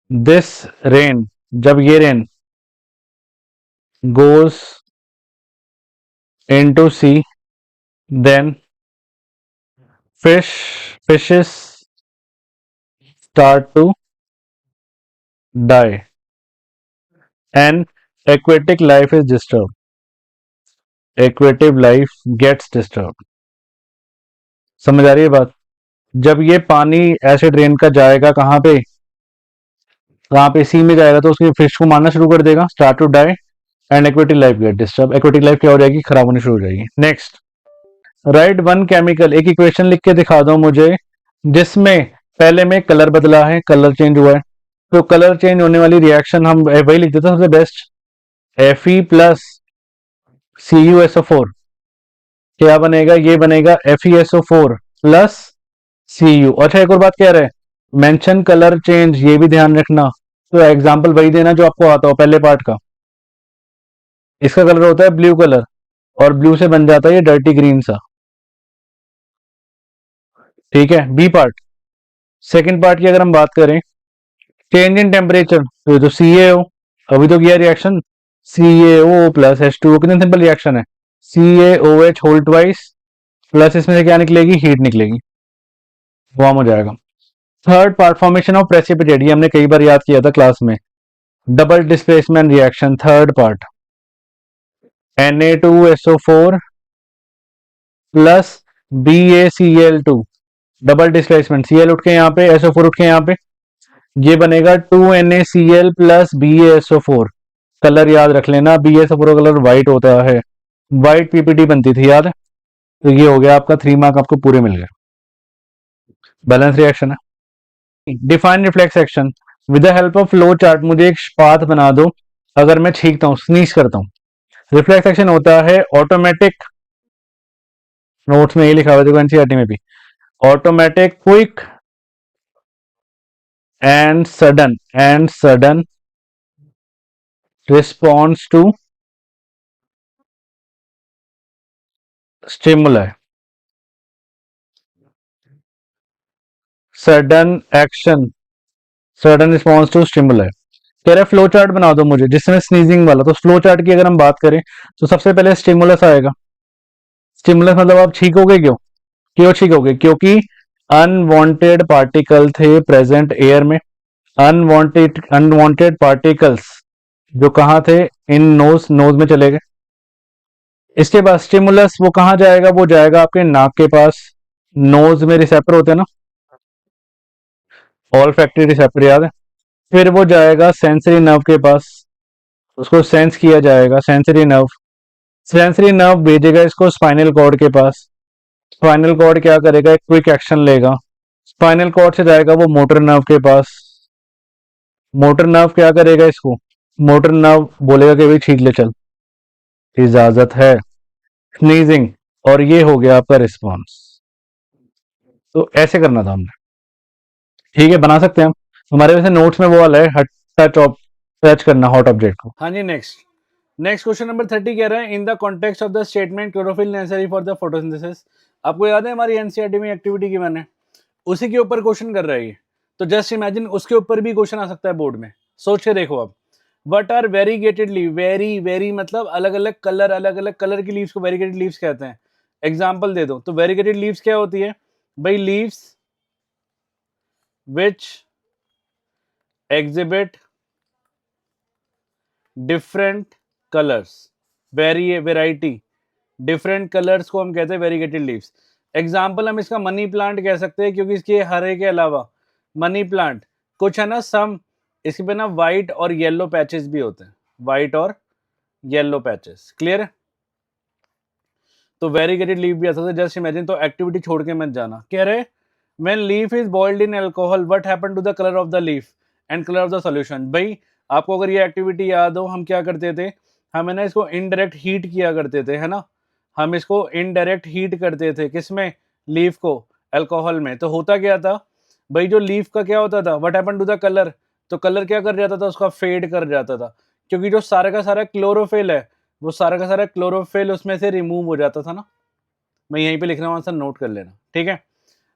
दिस रेन, जब ये rain goes into sea, then fishes start to die and aquatic life is disturbed, aquatic life gets disturbed। समझ आ रही है बात? जब ये पानी एसिड रेन का जाएगा कहाँ पे सी में जाएगा, तो उसकी फिश को मारना शुरू कर देगा, start to die and aquatic life get disturb. Aquatic life क्या हो जाएगी, खराब होनी शुरू हो जाएगी। नेक्स्ट, राइट वन केमिकल, एक इक्वेशन लिख के दिखा दो मुझे जिसमें पहले में कलर बदला है, कलर चेंज हुआ है। तो कलर चेंज होने वाली रिएक्शन हम वही लिख देते हैं सबसे बेस्ट, Fe प्लस CuSO4, क्या बनेगा, ये बनेगा FeSO4 प्लस Cu। अच्छा, एक और बात कह रहे हैं, मेंशन कलर चेंज, ये भी ध्यान रखना। तो एग्जांपल वही देना जो आपको आता हो पहले पार्ट का। इसका कलर होता है ब्लू कलर, और ब्लू से बन जाता है ये डर्टी ग्रीन सा। ठीक है, बी पार्ट। सेकंड पार्ट की अगर हम बात करें, चेंज इन टेम्परेचर, तो ये तो CaO, अभी तो किया रिएक्शन CaO प्लस H2O, कितना सिंपल रिएक्शन है, CaOH होल ट्वाइस प्लस इसमें से क्या निकलेगी, हीट निकलेगी, वार्म हो जाएगा। Third part, formation of precipitate, ये हमने कई बार याद किया था क्लास में, double displacement reaction, third part Na2SO4 plus BaCl2, double displacement, Cl उठ के यहाँ पे, SO4 उठ के यहाँ पे, ये बनेगा 2NaCl प्लस BaSO4। कलर याद रख लेना, BaSO4 का कलर व्हाइट होता है, व्हाइट पीपीटी बनती थी याद है। तो ये हो गया आपका 3 मार्क, आपको पूरे मिल गए। बैलेंस रिएक्शन है। Define reflex action, with the help of flow chart मुझे एक पाथ बना दो, अगर मैं छींकता हूँ, स्नीज करता हूँ। रिफ्लेक्स एक्शन होता है ऑटोमेटिक, नोट्स में ये लिखा हुआ है एनसीईआरटी में भी, automatic quick and sudden response to stimuli, sudden action, sudden response to stimuli. कह रहे फ्लो चार्ट बना दो मुझे जिसमें स्नीजिंग वाला, तो फ्लो चार्ट की अगर हम बात करें तो सबसे पहले स्टिमुलस आएगा। स्टिमुलस मतलब आप छींकोगे, क्यों क्यों छींकोगे, क्योंकि अनवांटेड पार्टिकल थे प्रेजेंट एयर में, अनवांटेड पार्टिकल्स जो कहाँ थे, इन नोज में चले गए। इसके बाद स्टिमुलस वो कहाँ जाएगा, वो जाएगा आपके नाक के पास, नोज में रिसेप्टर होते हैं ना, ऑल फैक्ट्री रिसेप्टर याद है। फिर वो जाएगा सेंसरी नर्व के पास, उसको सेंस किया जाएगा, सेंसरी नर्व भेजेगा इसको स्पाइनल कॉर्ड के पास, स्पाइनल कॉर्ड क्या करेगा, एक क्विक एक्शन लेगा, स्पाइनल कॉर्ड से जाएगा वो मोटर नर्व के पास, मोटर नर्व क्या करेगा इसको, मोटर नर्व बोलेगा कि भाई छींक ले चल, इजाजत है, स्नीजिंग, और ये हो गया आपका रिस्पॉन्स। तो ऐसे करना था हमने, ठीक है, बना सकते हैं हम, हमारे वैसे नोट्स में वो वाला है, टच करना हॉट ऑब्जेक्ट को। हाँ जी, नेक्स्ट क्वेश्चन नंबर 30 कह रहा है, in the context of the statement chlorophyll necessary for the photosynthesis. आपको याद है हमारी एनसीईआरटी में एक्टिविटी की मैंने, उसी के ऊपर क्वेश्चन कर रहा है ये, तो जस्ट इमेजिन उसके ऊपर भी क्वेश्चन आ सकता है बोर्ड में, सोच के देखो आप। What are variegated leave, very मतलब अलग अलग कलर की लीव्स को वेरीगेटेड लीव्स कहते हैं। एग्जाम्पल दे दो, तो वेरीगेटेड लीव्स क्या होती है भाई, लीव्स विच exhibit different colours, variety, different colours को हम कहते हैं वेरीगेटेड लीव्स। एग्जाम्पल हम इसका मनी प्लांट कह सकते हैं, क्योंकि इसके हरे के अलावा मनी प्लांट कुछ है ना, सम इसके पे ना व्हाइट और येलो पैचेस भी होते हैं, व्हाइट और येलो पैचेस, क्लियर है। तो वेरीगेटेड लीफ भी आ सकता है, जस्ट इमेजिन। तो एक्टिविटी छोड़ के मत जाना। कह रहे when leaf is boiled in alcohol what happen to the colour of the leaf and colour of the solution. भाई आपको अगर ये एक्टिविटी याद हो, हम क्या करते थे, हम है ना इसको इनडायरेक्ट हीट किया करते थे, है ना, हम इसको इनडायरेक्ट हीट करते थे, किसमें, लीफ को, अल्कोहल में। तो होता क्या था भाई, जो लीफ का क्या होता था, what happen to the colour, तो कलर क्या कर जाता था, उसका फेड कर जाता था, क्योंकि जो सारा का सारा क्लोरोफिल है, वो सारा का सारा क्लोरोफिल उसमें से रिमूव हो जाता था ना। मैं यहीं पे लिख रहा हूँ, आंसर नोट कर लेना, ठीक है।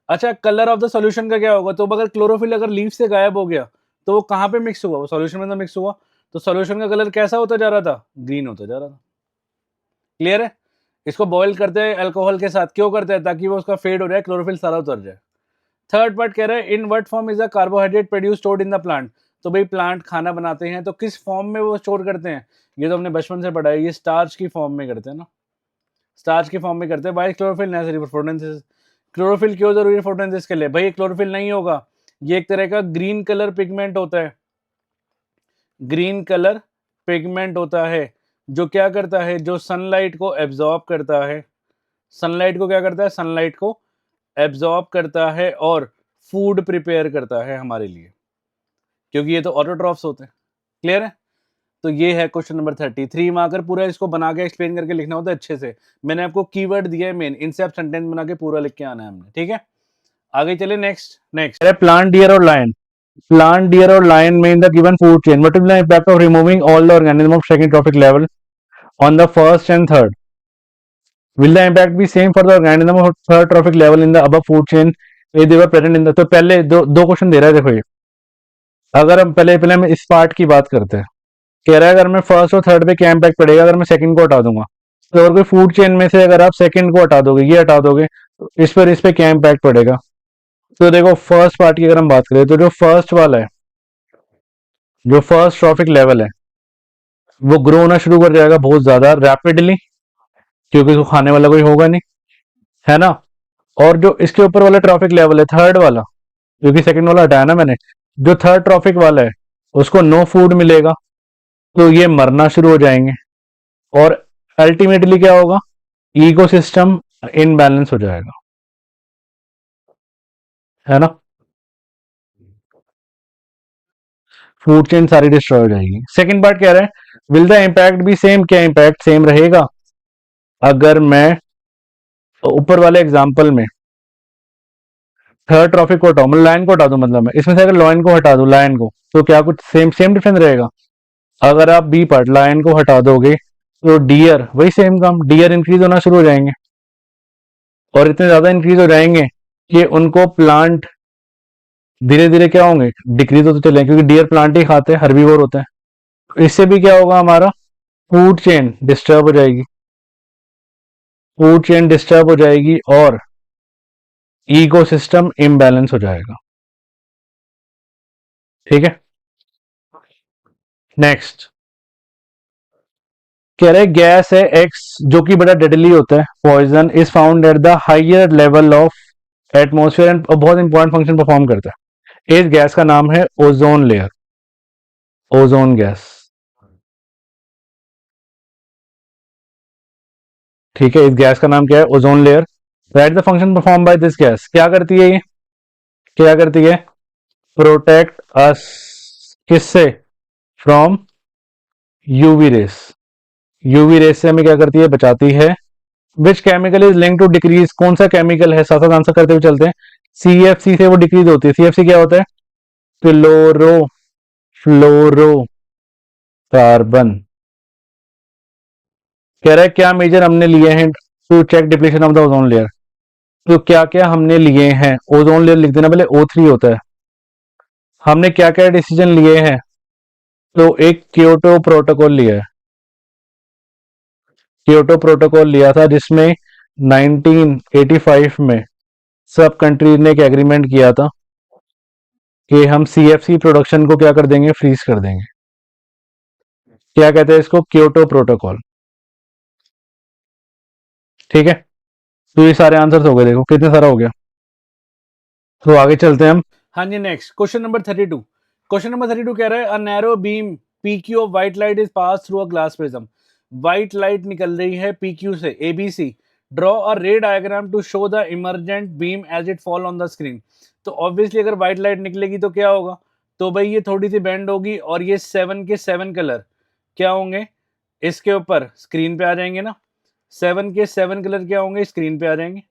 अच्छा, कलर ऑफ द सॉल्यूशन का क्या होगा, तो अगर क्लोरोफिल अगर लीफ से गायब हो गया तो वो कहाँ पे मिक्स हुआ, वो सॉल्यूशन में तो मिक्स हुआ, तो सॉल्यूशन का कलर कैसा होता जा रहा था, ग्रीन होता जा रहा था, क्लियर है। इसको बॉईल करते हैं अल्कोहल के साथ, क्यों करते हैं, ताकि वो उसका फेड हो जाए, क्लोरोफिल सारा उतर जाए। थर्ड पार्ट कह रहा है in what form is a carbohydrate produce stored in the plant. तो भाई प्लांट खाना बनाते हैं तो किस फॉर्म में वो स्टोर करते हैं, ये तो हमने बचपन से पढ़ा है, ये स्टार्च की फॉर्म में करते हैं ना, स्टार्च की फॉर्म में करते हैं। भाई chlorophyll necessary for photosynthesis, chlorophyll क्यों जरूरी है फोटोसिंथेसिस के लिए, भाई क्लोरोफिल नहीं होगा, ये एक तरह का ग्रीन कलर पिगमेंट होता है, ग्रीन कलर पिगमेंट होता है, जो क्या करता है, जो सनलाइट को एब्जॉर्ब करता है, सनलाइट को क्या करता है, सनलाइट को एब्जॉर्ब करता है और फूड प्रिपेयर करता है हमारे लिए, क्योंकि ये तो ऑटोट्रॉफ्स होते हैं, क्लियर है। तो ये है क्वेश्चन नंबर 33 में आकर पूरा इसको बना के एक्सप्लेन करके लिखना होता है अच्छे से। मैंने आपको कीवर्ड दिया है मेन, इनसे आप सेंटेंस बना के पूरा लिख के आना है हमने, ठीक है। आगे चले, नेक्स्ट प्लांट, डियर और लायन। प्लांट, डियर और लायन में in the given food chain what is the impact of removing all the organism of second trophic level on the first and third. Will the impact B same for the organism of third trophic level in the above food chain if they were present in the. तो पहले दो question दे रहा है, देखो ये अगर हम पहले पहले हम इस पार्ट की बात करते हैं। कह रहा है अगर मैं फर्स्ट और थर्ड पे क्या इम्पैक्ट पड़ेगा अगर मैं सेकंड को हटा दूंगा। तो अगर कोई फूड चेन में से अगर आप सेकंड को हटा दोगे, ये हटा दोगे, तो इस पे क्या इम्पैक्ट पड़ेगा। तो देखो फर्स्ट पार्ट की अगर हम बात करें तो जो फर्स्ट वाला है, जो फर्स्ट ट्रॉफिक लेवल है, वो ग्रो होना शुरू कर जाएगा बहुत ज्यादा रैपिडली, क्योंकि उसको खाने वाला कोई होगा नहीं, है ना। और जो इसके ऊपर वाला ट्रॉफिक लेवल है थर्ड वाला, क्योंकि सेकंड वाला हटाया ना मैंने, जो थर्ड ट्रॉफिक वाला है उसको नो फूड मिलेगा, तो ये मरना शुरू हो जाएंगे। और अल्टीमेटली क्या होगा, इकोसिस्टम इनबैलेंस हो जाएगा, है ना। फूड चेन सारी डिस्ट्रॉय हो जाएगी। सेकंड पार्ट कह रहा है विल द इम्पैक्ट भी सेम, क्या इम्पैक्ट सेम रहेगा। अगर मैं ऊपर वाले एग्जांपल में थर्ड ट्रॉफिक को हटाऊं, मतलब लाइन को हटा दूं, मतलब मैं इसमें से अगर लाइन को हटा दूं, लाइन को, तो क्या कुछ सेम सेम डिफरेंस रहेगा। अगर आप बी पार्ट लाइन को हटा दोगे तो डियर वही सेम काम, डियर इंक्रीज होना शुरू हो जाएंगे, और इतने ज्यादा इंक्रीज हो जाएंगे कि उनको प्लांट धीरे धीरे क्या होंगे, डिक्रीज होते चले, क्योंकि डियर प्लांट ही खाते हैं, हर्बीवोर होते हैं। इससे भी क्या होगा, हमारा फूड चेन डिस्टर्ब हो जाएगी, फूड चेन डिस्टर्ब हो जाएगी और इकोसिस्टम इम्बैलेंस हो जाएगा। ठीक है, नेक्स्ट कह रहे गैस है एक्स जो कि बड़ा डेडली होता है, poison is found at the higher level of atmosphere and बहुत इंपॉर्टेंट फंक्शन परफॉर्म करता है। इस गैस का नाम है ओजोन लेयर, ओजोन गैस। ठीक है, इस गैस का नाम क्या है, ozone layer. Right the function perform by this gas, क्या करती है ये, क्या करती है, प्रोटेक्ट अस, किससे, from UV rays, UV rays से हमें क्या करती है, बचाती है। Which chemical is link to decrease, कौन सा केमिकल है, साथ साथ आंसर करते हुए चलते हैं। सीएफसी से वो डिक्रीज होती है, सीएफसी क्या होता है, क्लोरो फ्लोरो कार्बन। कह रहा है क्या मेजर हमने लिए हैं to check depletion of the ozone layer, तो क्या क्या हमने लिए हैं, ओजोन लेयर लिख देना, पहले O3 होता है। हमने क्या क्या डिसीजन लिए हैं, तो एक क्योटो प्रोटोकॉल लिया है, क्योटो प्रोटोकॉल लिया था जिसमें 1985 में सब कंट्रीज ने एक एग्रीमेंट किया था कि हम सीएफसी प्रोडक्शन को क्या कर देंगे, फ्रीज कर देंगे। क्या कहते हैं इसको, क्योटो प्रोटोकॉल। ठीक है, तो ये सारे आंसर्स हो गए, देखो कितने सारा हो गया। तो आगे चलते हैं हम। हाँ जी, next question number 32। Question number 32 कह रहा है a narrow beam PQ of white light is pass through a glass prism. White light निकल रही है PQ से, ABC। Draw a ray diagram to show the emergent beam as it fall on the screen. तो obviously अगर white light निकलेगी तो क्या होगा, तो भाई ये थोड़ी सी बेंड होगी और ये 7 के 7 कलर क्या होंगे, इसके ऊपर स्क्रीन पे आ जाएंगे ना। 7 के 7 कलर क्या होंगे, स्क्रीन पे आ जाएंगे।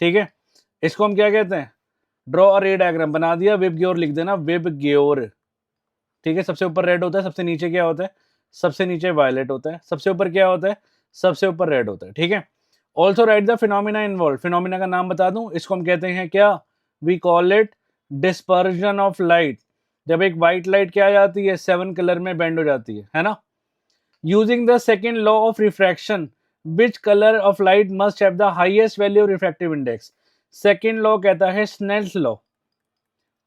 ठीक है, इसको हम क्या कहते हैं, ड्रॉ और रे डायग्राम बना दिया, वेब ग्योर लिख देना, वेब ग्योर। ठीक है, सबसे ऊपर रेड होता है, सबसे नीचे क्या होता है, सबसे नीचे वायलेट होता है, सबसे ऊपर क्या होता है, सबसे ऊपर रेड होता है। ठीक है, also write the phenomena involve, phenomena का नाम बता दूं, इसको हम कहते हैं क्या, we call it dispersion of light. जब एक व्हाइट लाइट क्या आ जाती है, 7 कलर में बेंड हो जाती है ना। Using the second law of refraction, which colour of light must have the highest value of refractive index. Second law कहता है स्नेल्स लॉ।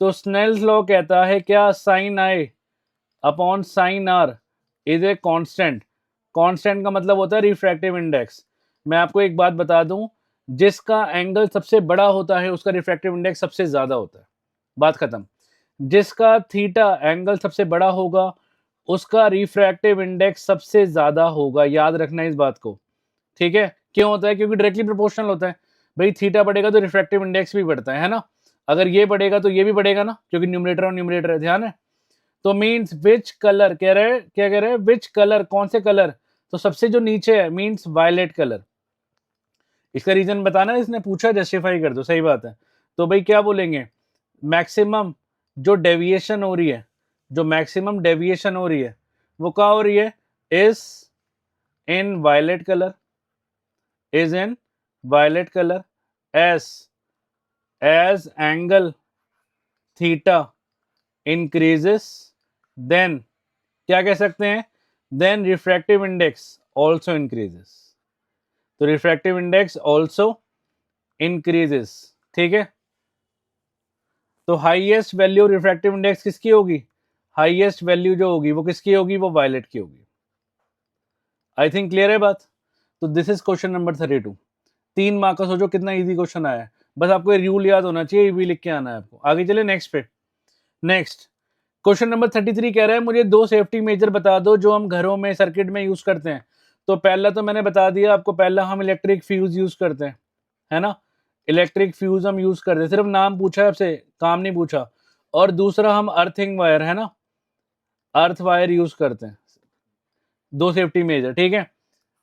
तो स्नेल्स लॉ कहता है क्या, sine i upon sine r is a constant. Constant का मतलब होता है रिफ्रैक्टिव इंडेक्स। मैं आपको एक बात बता दूं, जिसका एंगल सबसे बड़ा होता है उसका रिफ्रैक्टिव इंडेक्स सबसे ज्यादा होता है, बात खत्म। जिसका थीटा एंगल सबसे बड़ा होगा उसका रिफ्रैक्टिव इंडेक्स सबसे ज्यादा होगा, याद रखना इस बात को। ठीक है, क्यों होता है, क्योंकि डायरेक्टली प्रोपोर्शनल होता है। भाई थीटा बढ़ेगा तो रिफ्रैक्टिव इंडेक्स भी बढ़ता है ना। अगर ये बढ़ेगा तो ये भी बढ़ेगा ना, क्योंकि न्यूमरेटर और न्यूमरेटर है, ध्यान है। तो मींस विच कलर कह रहे हैं, क्या कह रहे हैं, विच कलर, कौन से कलर, तो सबसे जो नीचे है मींस वायलेट कलर। इसका रीजन बताना, इसने पूछा, जस्टिफाई कर दो, सही बात है। तो भाई क्या बोलेंगे, मैक्सिमम जो डेविएशन हो रही है, जो मैक्सिमम डेविएशन हो रही है वो क्या हो रही है, is in violet colour, is in violet color as angle theta increases, then क्या कह सकते हैं, then refractive index also increases, तो रिफ्रैक्टिव इंडेक्स ऑल्सो इंक्रीजेस, ठीक है। तो हाईएस्ट वैल्यू रिफ्रैक्टिव इंडेक्स किसकी होगी, हाईएस्ट वैल्यू जो होगी वो किसकी होगी, वो वायलेट की होगी। आई थिंक क्लियर है बात। तो this is question number 32। 3 mark का सोचो कितना इजी क्वेश्चन आया है, बस आपको ये रूल याद होना चाहिए, ये भी लिख के आना है आपको। आगे चले नेक्स्ट पे। नेक्स्ट क्वेश्चन नंबर 33 कह रहा है मुझे 2 सेफ्टी मेजर बता दो जो हम घरों में सर्किट में यूज करते हैं। तो पहला तो मैंने बता दिया आपको, पहला हम इलेक्ट्रिक फ्यूज यूज करते हैं, है ना, इलेक्ट्रिक फ्यूज हम यूज करते हैं, सिर्फ नाम पूछा है आपसे, काम नहीं पूछा। और दूसरा हम अर्थिंग वायर, है ना, अर्थ वायर यूज करते हैं, 2 सेफ्टी मेजर, ठीक है।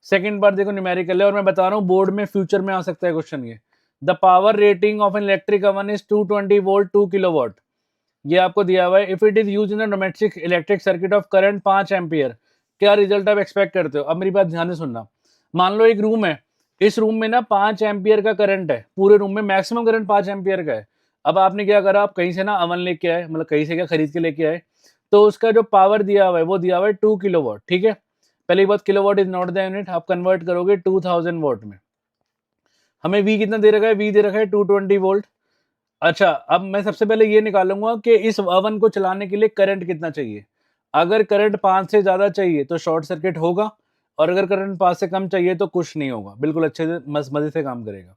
सेकंड बार देखो न्यूमेरिकल है, और मैं बता रहा हूँ बोर्ड में फ्यूचर में आ सकता है क्वेश्चन ये। The power rating of an electric oven is 220 volt 2 kilowatt, ये आपको दिया हुआ है। If it is use in the domestic electric circuit of current 5 ampere, क्या रिजल्ट आप एक्सपेक्ट करते हो। अब मेरी बात ध्यान से सुनना, मान लो एक रूम है, इस रूम में ना 5 एम्पियर का करंट है, पूरे रूम में मैक्सिमम करंट 5 एम्पियर का है। अब आपने क्या करा, आप कहीं से ना अवन लेके आए, मतलब कहीं से क्या खरीद के लेके आए, तो उसका जो पावर दिया हुआ है वो दिया हुआ है 2 किलोवाट, ठीक है। पहली बात, kilowatt is not the unit, आप कन्वर्ट करोगे 2000 वोल्ट में। हमें वी कितना दे रखा है, वी दे रखा है 220 वोल्ट। अच्छा, अब मैं सबसे पहले ये निकालूंगा कि इस ओवन को चलाने के लिए करंट कितना चाहिए। अगर करंट 5 से ज़्यादा चाहिए तो शॉर्ट सर्किट होगा, और अगर करंट 5 से कम चाहिए तो कुछ नहीं होगा, बिल्कुल अच्छे से मज़े से काम करेगा।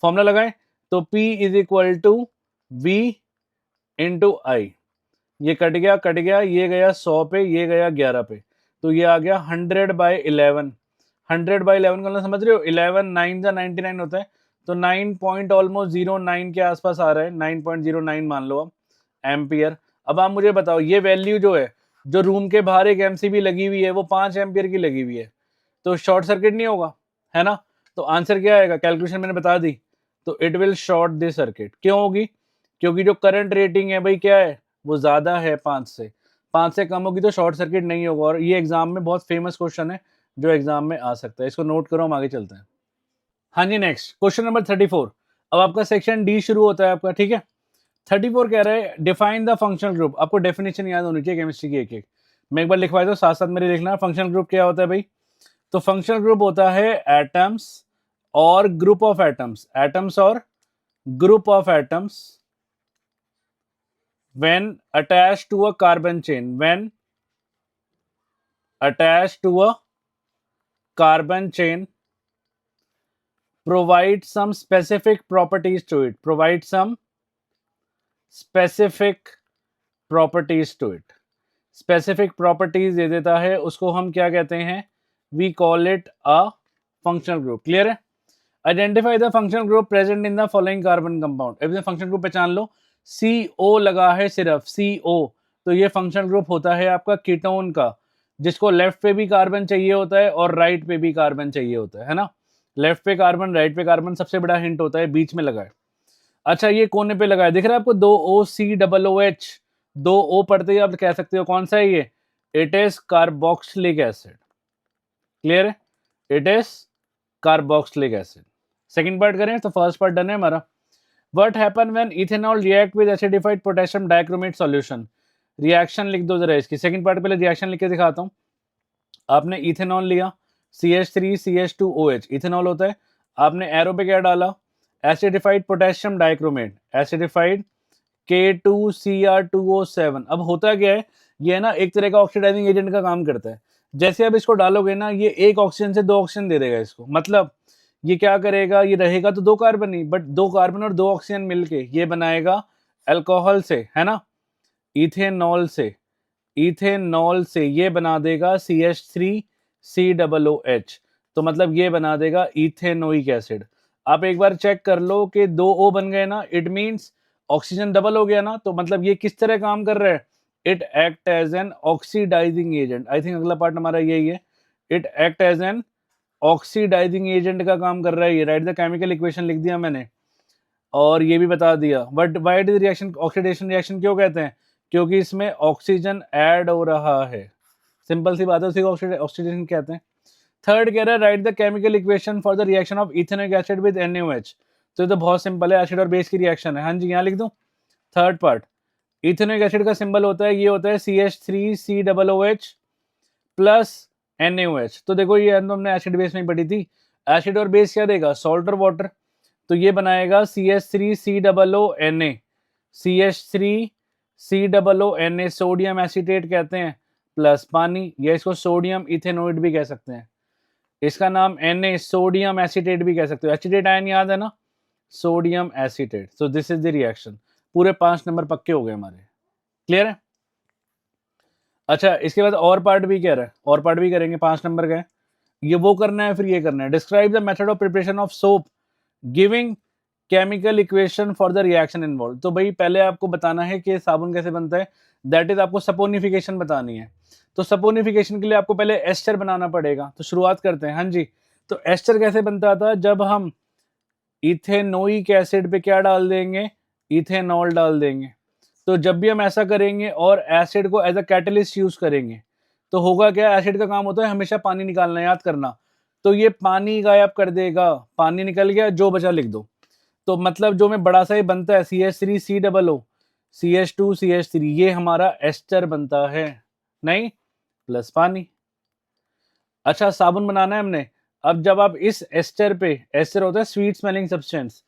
फॉर्मूला लगाएं, तो P is equal to V into I, ये कट गया, ये गया 100 पे, ये गया 11 पे, तो ये आ गया 100/11। 100/11 का समझ रहे हो, 11 9 का 99 होता है, तो 9 पॉइंट ऑलमोस्ट 09 के आसपास आ रहा है, 9.09 मान लो आप एम्पियर। अब आप मुझे बताओ, ये वैल्यू जो है, जो रूम के बाहर एक एमसीबी लगी हुई है वो 5 एम्पियर की लगी हुई है, तो शॉर्ट सर्किट नहीं होगा, है ना। तो आंसर क्या आएगा, कैलकुलेशन मैंने बता दी, तो it will short this circuit. क्यों होगी, क्योंकि जो करंट रेटिंग है भाई क्या है, वो ज़्यादा है 5 से कम होगी तो शॉर्ट सर्किट नहीं होगा। और ये एग्जाम में बहुत फेमस क्वेश्चन है जो एग्जाम में आ सकता है, इसको नोट करो, हम आगे चलते हैं। हाँ जी, नेक्स्ट क्वेश्चन नंबर 34। अब आपका सेक्शन डी शुरू होता है आपका, ठीक है। 34 कह रहा है डिफाइन द फंक्शनल ग्रुप, आपको डेफिनेशन याद होनी चाहिए केमिस्ट्री की एक एक, मैं एक बार लिखवा दो साथ साथ मेरे लिखना। फंक्शनल ग्रुप क्या होता है भाई, तो फंक्शनल ग्रुप होता है एटम्स और ग्रुप ऑफ एटम्स, एटम्स और group of atoms when attached to a carbon chain, when attached to a carbon chain, provide some specific properties to it, provide some specific properties to it, specific properties दे देता है, उसको हम क्या कहते हैं, we call it a functional group। Clear है। Identify the functional group present in the following carbon compound, अब functional group पहचान लो, CO लगा है सिर्फ CO, तो ये फंक्शनल ग्रुप होता है आपका कीटोन का, जिसको लेफ्ट पे भी कार्बन चाहिए होता है और राइट पे भी कार्बन चाहिए होता है ना। लेफ्ट पे कार्बन, राइट पे कार्बन, सबसे बड़ा हिंट होता है बीच में लगा है। अच्छा, ये कोने पे लगा है, दिख रहा है आपको 2OCOOH, 2O पढ़ते ही आप कह सकते हो कौन सा है ये, it is carboxylic acid. Clear है, it is carboxylic acid. Second part करें तो फर्स्ट पार्ट डन है हमारा। What happen when ethanol react with acidified potassium dichromate solution, reaction लिख दो जरा इसकी। सेकंड पार्ट पहले रिएक्शन लिख के दिखाता हूँ। आपने इथेनॉल लिया, CH3CH2OH, इथेनॉल होता है, आपने एरो पे क्या डाला, acidified potassium dichromate, acidified K2Cr2O7। अब होता क्या है, ये है ना एक तरह का ऑक्सीडाइजिंग एजेंट का काम करता है। जैसे अब इसको डालोगे ना, ये एक ऑक्सीजन से 2 ऑक्सीजन दे देगा इसको, मतलब ये क्या करेगा, ये रहेगा तो 2 कार्बन ही, बट 2 कार्बन और 2 ऑक्सीजन मिलके ये बनाएगा अल्कोहल से, है ना, इथेनॉल से, इथेनॉल से ये बना देगा CH3COOH, तो मतलब ये बना देगा इथेनोइक एसिड। आप एक बार चेक कर लो कि 2O बन गए ना, इट मींस ऑक्सीजन डबल हो गया ना, तो मतलब ये किस तरह काम कर रहा है, it act as an oxidising agent. I think अगला पार्ट हमारा यही है, it act as an oxidising agent का काम कर रहा है ये। राइट द केमिकल इक्वेशन लिख दिया मैंने, और ये भी बता दिया। But why is reaction oxidation reaction क्यों कहते हैं, क्योंकि इसमें ऑक्सीजन ऐड हो रहा है, सिंपल सी बात है, उसी को ऑक्सीडेशन कहते हैं। थर्ड कह रहा है write the chemical equation for the reaction of ethanoic acid with NaOH, तो ये तो बहुत सिंपल है, एसिड और बेस की रिएक्शन है। हाँ जी, यहाँ लिख दूं थर्ड पार्ट, इथेनोइक एसिड का सिंबल होता है, ये होता है CH3COOH प्लस NaOH। तो देखो ये तो हमने एसिड बेस में पढ़ी थी, एसिड और बेस क्या देगा, सॉल्ट और वाटर। तो ये बनाएगा CH3COONA, CH3COONA सोडियम एसीटेट कहते हैं, प्लस पानी, या इसको सोडियम इथेनोइड भी कह सकते हैं। इसका नाम Na सोडियम एसीटेट भी कह सकते हो। एसीटेट आयन याद है ना, sodium acetate. So this is the reaction. पूरे 5 नंबर पक्के हो गए हमारे। क्लियर है? अच्छा, इसके बाद और पार्ट भी कह रहा है, और पार्ट भी करेंगे, 5 नंबर का है। ये वो करना है, फिर ये करना है। Describe the method of preparation of soap giving chemical equation for the reaction involve. तो भाई पहले आपको बताना है कि साबुन कैसे बनता है, दैट इज आपको सपोनिफिकेशन बतानी है। तो सपोनिफिकेशन के लिए आपको पहले एस्टर बनाना पड़ेगा। तो शुरुआत करते हैं। हाँ जी, तो एस्टर कैसे बनता था, जब हम इथेनोइक एसिड पे क्या डाल देंगे, इथेनॉल डाल देंगे। तो जब भी हम ऐसा करेंगे और एसिड को एज अ कैटलिस्ट यूज करेंगे, तो होगा क्या, एसिड का काम होता है हमेशा पानी निकालना, याद करना। तो ये पानी गायब कर देगा, पानी निकल गया, जो बचा लिख दो। तो मतलब जो में बड़ा सा ही बनता है CH3COO, CH2CH3, ये हमारा एस्टर बनता है, नहीं प्लस पानी। अच्छा, साबुन बनाना है हमने। अब जब आप इस एस्टर पे, एस्टर होता है स्वीट स्मेलिंग सब्सटेंस,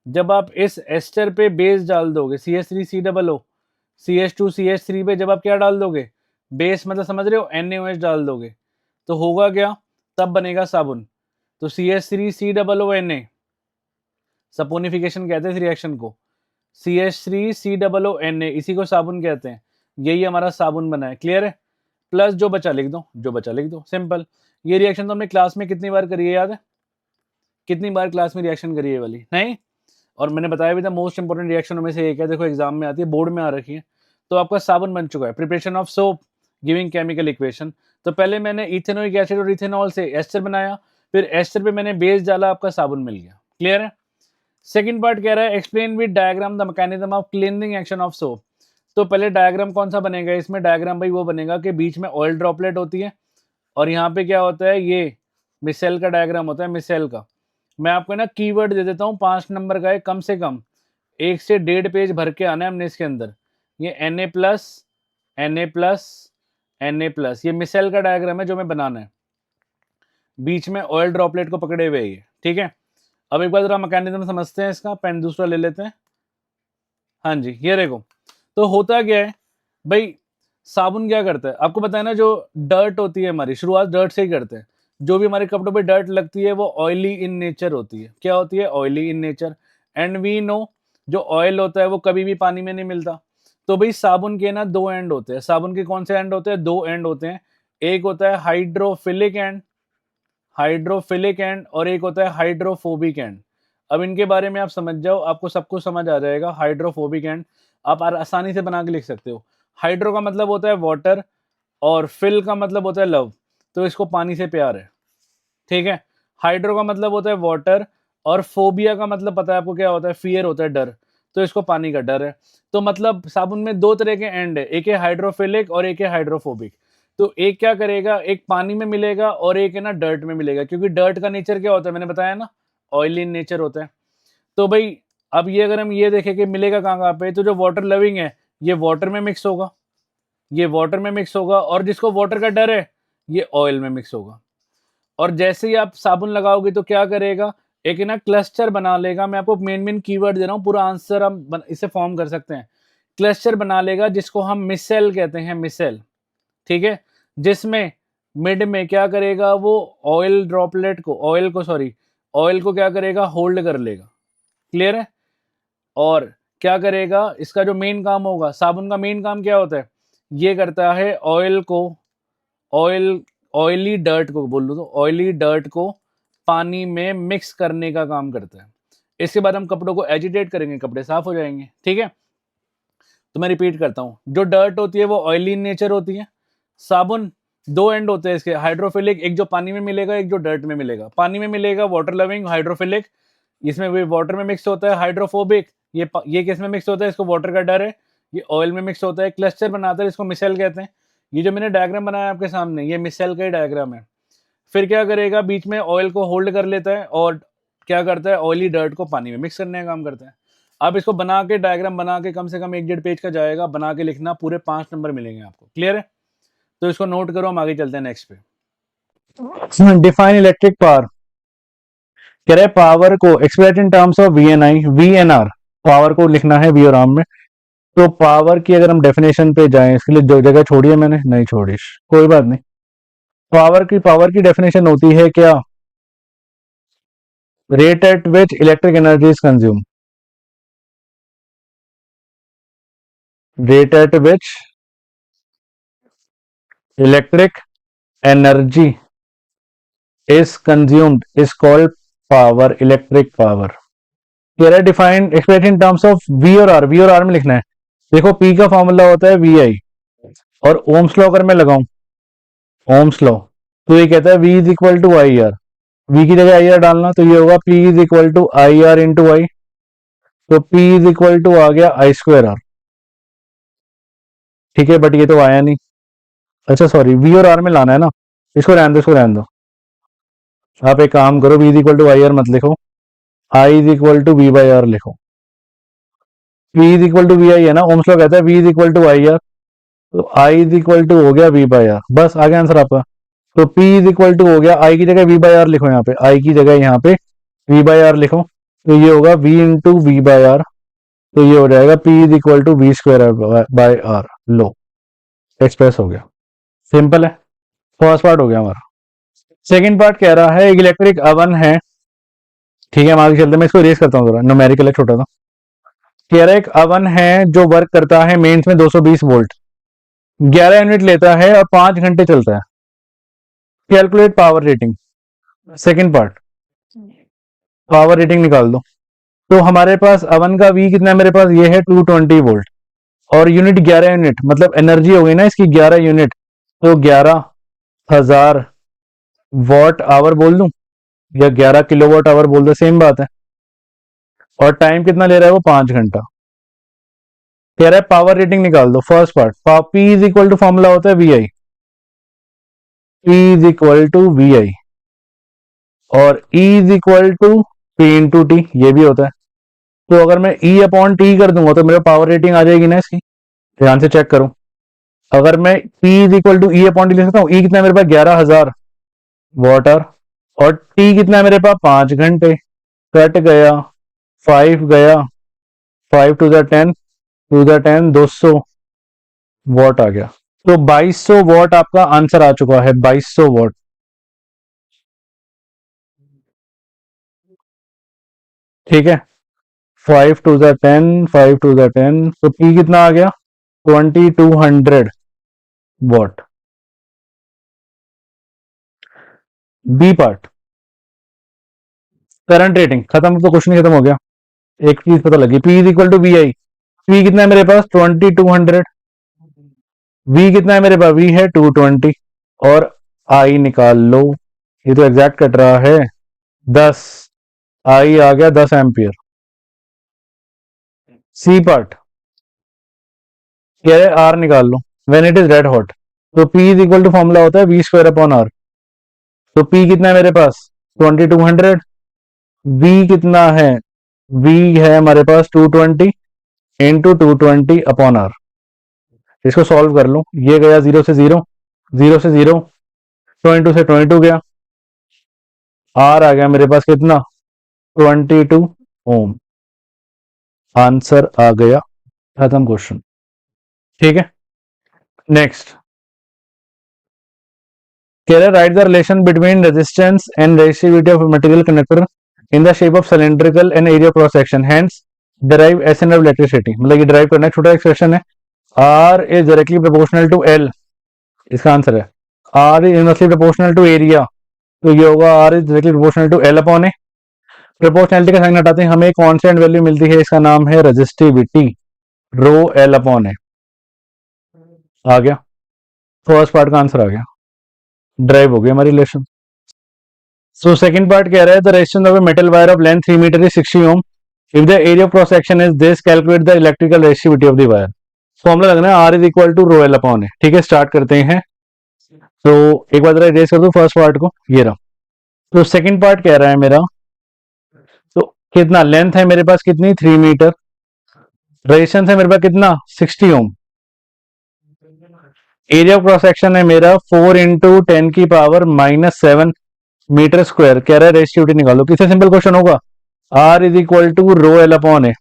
जब आप इस एस्टर पे बेस डाल दोगे CH3COO, CH2CH3 पे जब आप क्या डाल दोगे, बेस मतलब समझ रहे हो, NaOH डाल दोगे, तो होगा क्या, तब बनेगा साबुन। तो CH3COONA, सपोनिफिकेशन कहते हैं इस रिएक्शन को। CH3COONA, इसी को साबुन कहते हैं। यही हमारा साबुन बना है। क्लियर है? प्लस जो बचा लिख दो, जो बचा लिख दो, सिंपल। ये रिएक्शन तो हमने क्लास में कितनी बार करी है, याद है? कितनी बार क्लास में रिएक्शन करी है वाली, नहीं? और मैंने बताया भी था मोस्ट इंपोर्टेंट रिएक्शनों में से एक है, देखो एग्जाम में आती है, बोर्ड में आ रखी है। तो आपका साबुन बन चुका है। Preparation of soap giving chemical equation. तो पहले मैंने इथेनोइक एसिड और इथेनॉल से एस्टर बनाया, फिर एस्टर पे मैंने बेस डाला, आपका साबुन मिल गया। क्लियर है? सेकंड पार्ट कह रहा है explain with diagram the mechanism of cleaning action of soap. तो पहले डायग्राम कौन सा बनेगा इसमें, डायग्राम भाई वो बनेगा कि बीच में ऑयल ड्रॉपलेट होती है, और यहाँ पे क्या होता है, ये मिसेल का डायग्राम होता है, मिसेल का। मैं आपको ना कीवर्ड दे देता हूँ, 5 नंबर का है, कम से कम 1 से 1.5 पेज भर के आना है हमने इसके अंदर। ये Na plus, Na plus, Na plus, ये मिसेल का डायग्राम है जो मैं बनाना है, बीच में ऑयल ड्रॉपलेट को पकड़े हुए ये। ठीक है, अब एक बार जरा मैकेनिज्म समझते हैं इसका। पेन दूसरा ले लेते हैं। हाँ जी, ये देखो। तो होता क्या है भाई, साबुन क्या करता है, आपको पता है ना, जो डर्ट होती है हमारी, शुरुआत डर्ट से ही करते हैं। जो भी हमारे कपड़ों पे डर्ट लगती है वो ऑयली इन नेचर होती है। क्या होती है, oily in nature. And we know, जो ऑयल होता है वो कभी भी पानी में नहीं मिलता। तो भाई साबुन के ना 2 एंड होते हैं। साबुन के कौन से एंड होते हैं, 2 एंड होते हैं। एक होता है हाइड्रोफिलिक एंड, हाइड्रोफिलिक एंड, और एक होता है हाइड्रोफोबिक एंड। अब इनके बारे में आप समझ जाओ, आपको सब कुछ समझ आ जाएगा। हाइड्रोफोबिक एंड आप आसानी से बना के लिख सकते हो। हाइड्रो का मतलब होता है वाटर, और फिल का मतलब होता है लव, तो इसको पानी से प्यार है। ठीक है, हाइड्रो का मतलब होता है वाटर, और फोबिया का मतलब पता है आपको क्या होता है, फियर होता है, डर, तो इसको पानी का डर है। तो मतलब साबुन में 2 तरह के एंड है, एक है हाइड्रोफिलिक और एक है हाइड्रोफोबिक। तो एक क्या करेगा, एक पानी में मिलेगा और एक है ना डर्ट में मिलेगा, क्योंकि डर्ट का नेचर क्या होता है, मैंने बताया ना, ऑयली नेचर होता है। तो भाई अब ये अगर हम ये देखें कि मिलेगा कहाँ कहाँ पे, तो जो वाटर लविंग है ये वाटर में मिक्स होगा, ये वाटर में मिक्स होगा, और जिसको वाटर का डर है ये ऑयल में मिक्स होगा। और जैसे ही आप साबुन लगाओगे तो क्या करेगा, एक ना क्लस्टर बना लेगा। मैं आपको मेन मेन कीवर्ड दे रहा हूँ, पूरा आंसर हम इसे फॉर्म कर सकते हैं। क्लस्टर बना लेगा जिसको हम मिसेल कहते हैं, मिसेल। ठीक है, जिसमें मिड में क्या करेगा, वो ऑयल ड्रॉपलेट को, ऑयल को सॉरी, ऑयल को क्या करेगा, होल्ड कर लेगा। क्लियर है? और क्या करेगा, इसका जो मेन काम होगा, साबुन का मेन काम क्या होता है, ये करता है ऑयल को, ऑयल, ऑयली डर्ट को बोल लो, तो ऑयली डर्ट को पानी में मिक्स करने का काम करता है। इसके बाद हम कपड़ों को एजिटेट करेंगे, कपड़े साफ हो जाएंगे। ठीक है, तो मैं रिपीट करता हूं, जो डर्ट होती है वो ऑयली इन नेचर होती है। साबुन 2 एंड होते हैं इसके, हाइड्रोफिलिक, एक जो पानी में मिलेगा, एक जो डर्ट में मिलेगा। पानी में मिलेगा वाटर लविंग हाइड्रोफिलिक, इसमें भी वाटर में मिक्स होता है। हाइड्रोफोबिक, ये किस में मिक्स होता है, इसको वाटर का डर है, ये ऑयल में मिक्स होता है। क्लस्टर बनाता है, इसको मिसेल कहते हैं। ये जो मैंने डायग्राम बनाया आपके सामने, ये मिसेल का ही डायग्राम है। फिर क्या करेगा, बीच में ऑयल को होल्ड कर लेता है और क्या करता है, ऑयली डर्ट को पानी में मिक्स करने का काम करता है। आप इसको बना के डायग्राम बना के कम से कम 1-1.5 पेज का जाएगा, बना के लिखना, पूरे 5 नंबर मिलेंगे आपको। क्लियर है? तो इसको नोट करो, हम आगे चलते हैं नेक्स्ट पे। Define electric power. कह रहे पावर को express in terms of VNR, power को लिखना है वी और आर में। तो पावर की अगर हम डेफिनेशन पे जाएं, इसके लिए जो जगह छोड़ी है मैंने, नहीं छोड़ी, कोई बात नहीं। पावर की डेफिनेशन होती है क्या? Rate at which electric energy is consume, rate at which electric energy is consumed is called power, electric power. Clear है? Define express in terms of V और आर, वी और आर में लिखना है। देखो पी का फॉर्मूला होता है वी आई, और ओम्स लॉ अगर मैं लगाऊं, ओम्स लॉ, तो ये कहता है v is equal to I R, V की जगह आई आर डालना, तो ये होगा p is equal to I R into I, तो p इज इक्वल टू आ गया आई स्क्वायर आर। ठीक है, बट ये तो आया नहीं। अच्छा सॉरी, v और r में लाना है ना, इसको रहने दो, इसको रहने दो। आप एक काम करो, v is equal to I R मत लिखो, i is equal to V by R लिखो। v is equal to V I है ना, ओम्स लॉ कहता है v is equal to I R, तो i इज इक्वल टू हो गया v बाई आर, बस आ गया आंसर आपका। तो p इज इक्वल टू हो गया, i की जगह v बाई आर लिखो, यहाँ पे i की जगह यहाँ पे v बाई आर लिखो, तो ये होगा v into v by r, तो ये हो जाएगा p is equal to v square by r. लो, एक्सप्रेस हो गया, सिंपल है। फर्स्ट पार्ट हो गया हमारा। सेकंड पार्ट कह रहा है एक इलेक्ट्रिक अवन है, ठीक है, हम आगे चलते हैं, मैं इसको रेस करता हूँ जरा, न्यूमेरिकल है छोटा सा। कह रहा है एक अवन है जो वर्क करता है मेंस में 220 वोल्ट, 11 यूनिट लेता है और 5 घंटे चलता है। Calculate power rating. Second part, power rating निकाल दो। तो हमारे पास अवन का वी कितना है, मेरे पास ये है 220 वोल्ट, और यूनिट 11 यूनिट, मतलब एनर्जी हो गई ना इसकी 11 यूनिट, तो 11,000 वॉट आवर बोल दूं, या 11 किलोवाट आवर बोल दो, सेम बात है। और टाइम कितना ले रहा है वो, 5 घंटा। कह रहा है पावर रेटिंग निकाल दो। First part, P is equal to formula होता है V I, P is equal to V I, और E is equal to P into T, ये भी होता है। तो अगर मैं ई अपॉन टी कर दूंगा तो मेरे पावर रेटिंग आ जाएगी ना इसकी, ध्यान से चेक करो। अगर मैं P is equal to E upon T लिख सकता हूँ, ई कितना है मेरे पास 11,000 वॉट आवर, और टी कितना है मेरे पास 5 घंटे, कट गया 5 गया, 5 to the 10 to the 10 200 watt आ गया। तो 2200 वॉट आपका आंसर आ चुका है, 2200 वॉट। ठीक है, 5 टू द 10 5 टू द 10, तो P कितना आ गया 2200 watt. B part, current rating खत्म, तो क्वेश्चन खत्म हो गया। एक चीज पता लगी, P is equal to V I, P कितना है मेरे पास 2200, V कितना है मेरे पास, V है 220, और I निकाल लो, ये तो एग्जैक्ट कट रहा है 10, I आ गया 10 एम्पियर। सी पार्ट कह रहे आर निकाल लो, when it is red hot, तो P is equal to formula होता है वी स्क्वायर अपॉन आर। तो P कितना है मेरे पास 2200, V कितना है, V है हमारे पास 220 इंटू 220 अपॉन आर। इसको सॉल्व कर लो, ये गया 0 से 0, 0 से 0, 22 से 22 गया, आर आ गया मेरे पास कितना 22 ओम। आंसर आ गया, खत्म क्वेश्चन। ठीक है, नेक्स्ट कह रहा है write the relation between resistance and resistivity of material conductor in the shape of cylindrical and area cross section, hence derive S N of electricity. मतलब ये ड्राइव करना है, छोटा एक्सप्रेशन है, R is directly proportional to L, इसका answer है। R is inversely proportional to area, तो ये होगा R is directly proportional to L upon A. Proportionality का साइन हटाते हैं, हमें कांस्टेंट वैल्यू मिलती है, इसका नाम है रेजिस्टिविटी, रो एल अपॉन ए। आ गया, फर्स्ट पार्ट का आंसर आ गया, ड्राइव हो गया हमारी रिलेशन। सो सेकंड पार्ट कह रहा है the resistance of a metal wire of length 3 metre is 60 ohm, if the area of cross section is this, calculate the electrical resistivity of the wire. Formula लगना है R is equal to rho L upon A. ठीक है, start करते हैं। तो एक बार जरा race कर दो फर्स्ट पार्ट को, ये रहा। तो सेकंड पार्ट कह रहा है मेरा, तो कितना लेंथ है मेरे पास, कितनी 3 मीटर, रेजिस्टेंस है मेरे पास कितना 60 ओम। एरिया ऑफ क्रॉस सेक्शन है मेरा 4 × 10⁻⁻7 मीटर स्क्वायर। कह रहा है रेजिस्टिविटी निकालो। किससे सिंपल क्वेश्चन होगा, R is equal to rho L upon A.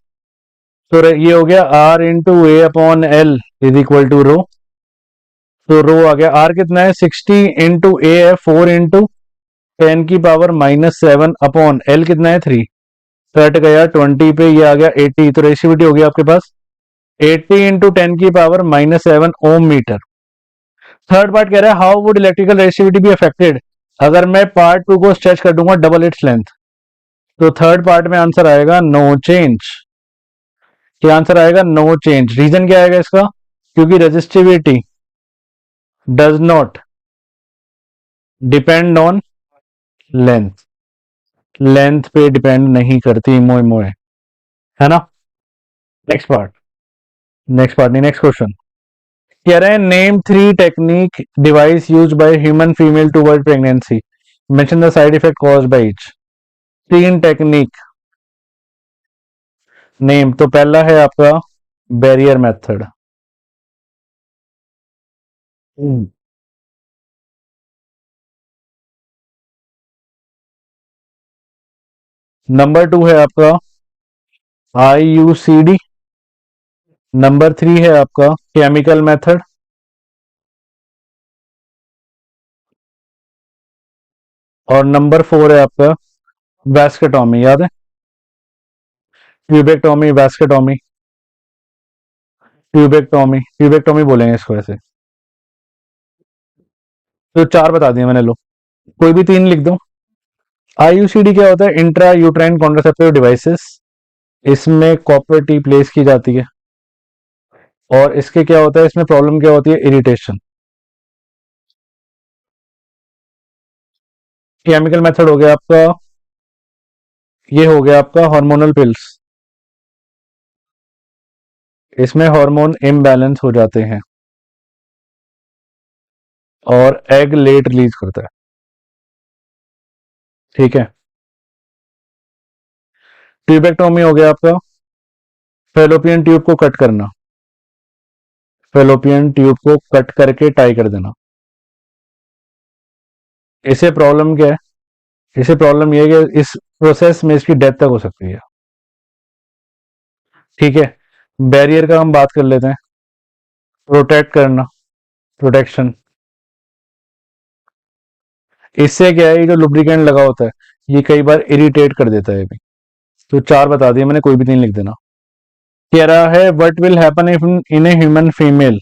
तो ये हो गया R into A upon L is equal to rho. तो रो आ गया, R कितना है 60 इंटू ए है 4 × 10⁻⁻7 अपॉन एल कितना है 3। कट गया 20 पे, ये आ गया 80। तो रेजिस्टिविटी होगी आपके पास 80 इंटू 10⁻⁻7 ओम मीटर। थर्ड पार्ट कह रहा है how would electrical resistivity be affected अगर मैं पार्ट 2 को स्ट्रेच कर दूंगा डबल इट्स लेंथ। तो थर्ड पार्ट में आंसर आएगा नो चेंज। क्या आंसर आएगा, नो चेंज। रीजन क्या आएगा इसका, क्योंकि resistivity does not depend on length, length पे डिपेंड नहीं करती मोए मोए, है ना। नेक्स्ट पार्ट, नेक्स्ट पार्ट नहीं, नेक्स्ट क्वेश्चन कह रहे हैं name 3 technique device use by human female to avoid pregnancy, mention the side effect caused by each. 3 technique name. तो पहला है आपका बैरियर मेथड, नंबर 2 है आपका IUCD, नंबर 3 है आपका केमिकल मेथड, और नंबर 4 है आपका वैस्केटोमी। याद है, ट्यूबेक्टोमी, वैस्केटोमी, ट्यूबेक्टोमी, ट्यूबेक्टोमी बोलेंगे इसको ऐसे। तो 4 बता दिए मैंने, लो कोई भी 3 लिख दो। IUCD क्या होता है, इंट्रा यूट्राइन कॉन्ट्रासेप्टिव डिवाइसेस। इसमें कॉपर टी प्लेस की जाती है, और इसके क्या होता है, इसमें प्रॉब्लम क्या होती है, इरिटेशन। केमिकल मेथड हो गया आपका, ये हो गया आपका हार्मोनल पिल्स। इसमें हार्मोन इम्बैलेंस हो जाते हैं और एग लेट रिलीज करता है, ठीक है। ट्यूबेक्टोमी हो गया आपका फेलोपियन ट्यूब को कट करना, फेलोपियन ट्यूब को कट करके टाई कर देना। इसे प्रॉब्लम क्या है, इसे प्रॉब्लम ये है कि इस प्रोसेस में इसकी डेथ तक हो सकती है, ठीक है। बैरियर का हम बात कर लेते हैं, प्रोटेक्ट करना, प्रोटेक्शन। इससे क्या है, ये जो लुब्रिकेंट लगा होता है ये कई बार इरिटेट कर देता है भी। तो 4 बता दिए मैंने, कोई भी 3 लिख देना। कह रहा है what will happen if in a human female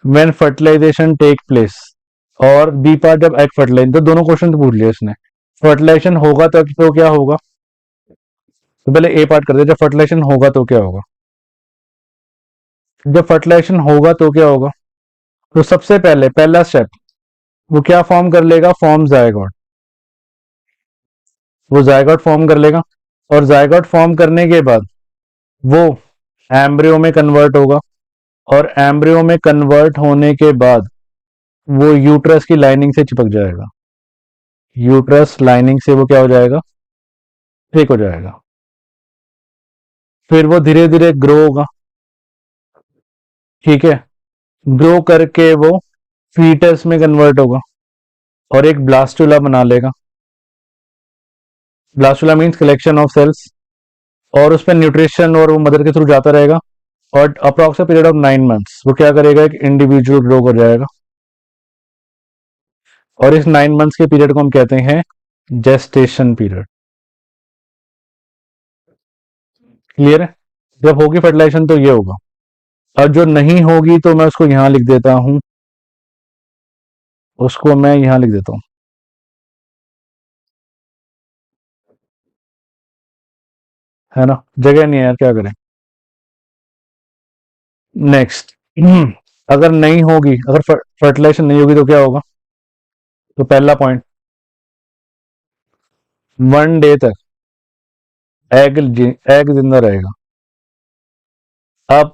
when fertilisation take place, और बी पार्ट जब एग फर्टिलाइज। तो दोनों क्वेश्चन तो पूछ लिया इसने। फर्टिलाइजेशन होगा तो क्या होगा, तो पहले ए पार्ट कर दे, जब फर्टिलाइजेशन होगा तो क्या होगा। जब फर्टिलाइजेशन होगा तो क्या होगा, तो सबसे पहले पहला स्टेप वो क्या फॉर्म कर लेगा, फॉर्म जायगोट। वो जायगोट फॉर्म कर लेगा, और जायगोट फॉर्म करने के बाद वो एम्ब्रियो में कन्वर्ट होगा, और एम्ब्रियो में कन्वर्ट होने के बाद वो यूट्रस की लाइनिंग से चिपक जाएगा, यूट्रस लाइनिंग से वो क्या हो जाएगा, ठीक हो जाएगा। फिर वो धीरे धीरे ग्रो होगा, ठीक है। ग्रो करके वो फीटस में कन्वर्ट होगा और एक ब्लास्टुला बना लेगा। Blastula means collection of cells, और उस पर न्यूट्रिशन और वो मदर के थ्रू जाता रहेगा, और अप्रॉक्स पीरियड ऑफ 9 मंथ्स वो क्या करेगा, एक इंडिविजुअल ग्रो कर जाएगा। और इस 9 मंथ्स के पीरियड को हम कहते हैं जेस्टेशन पीरियड। क्लियर है, जब होगी फर्टिलाइजेशन तो ये होगा, और जो नहीं होगी तो मैं उसको यहां लिख देता हूं, उसको मैं यहां लिख देता हूं, है ना, जगह नहीं है यार, क्या करें। नेक्स्ट, अगर नहीं होगी, अगर फर्टिलाइजेशन नहीं होगी तो क्या होगा। तो पहला पॉइंट, 1 डे तक एग एग जिंदा रहेगा। अब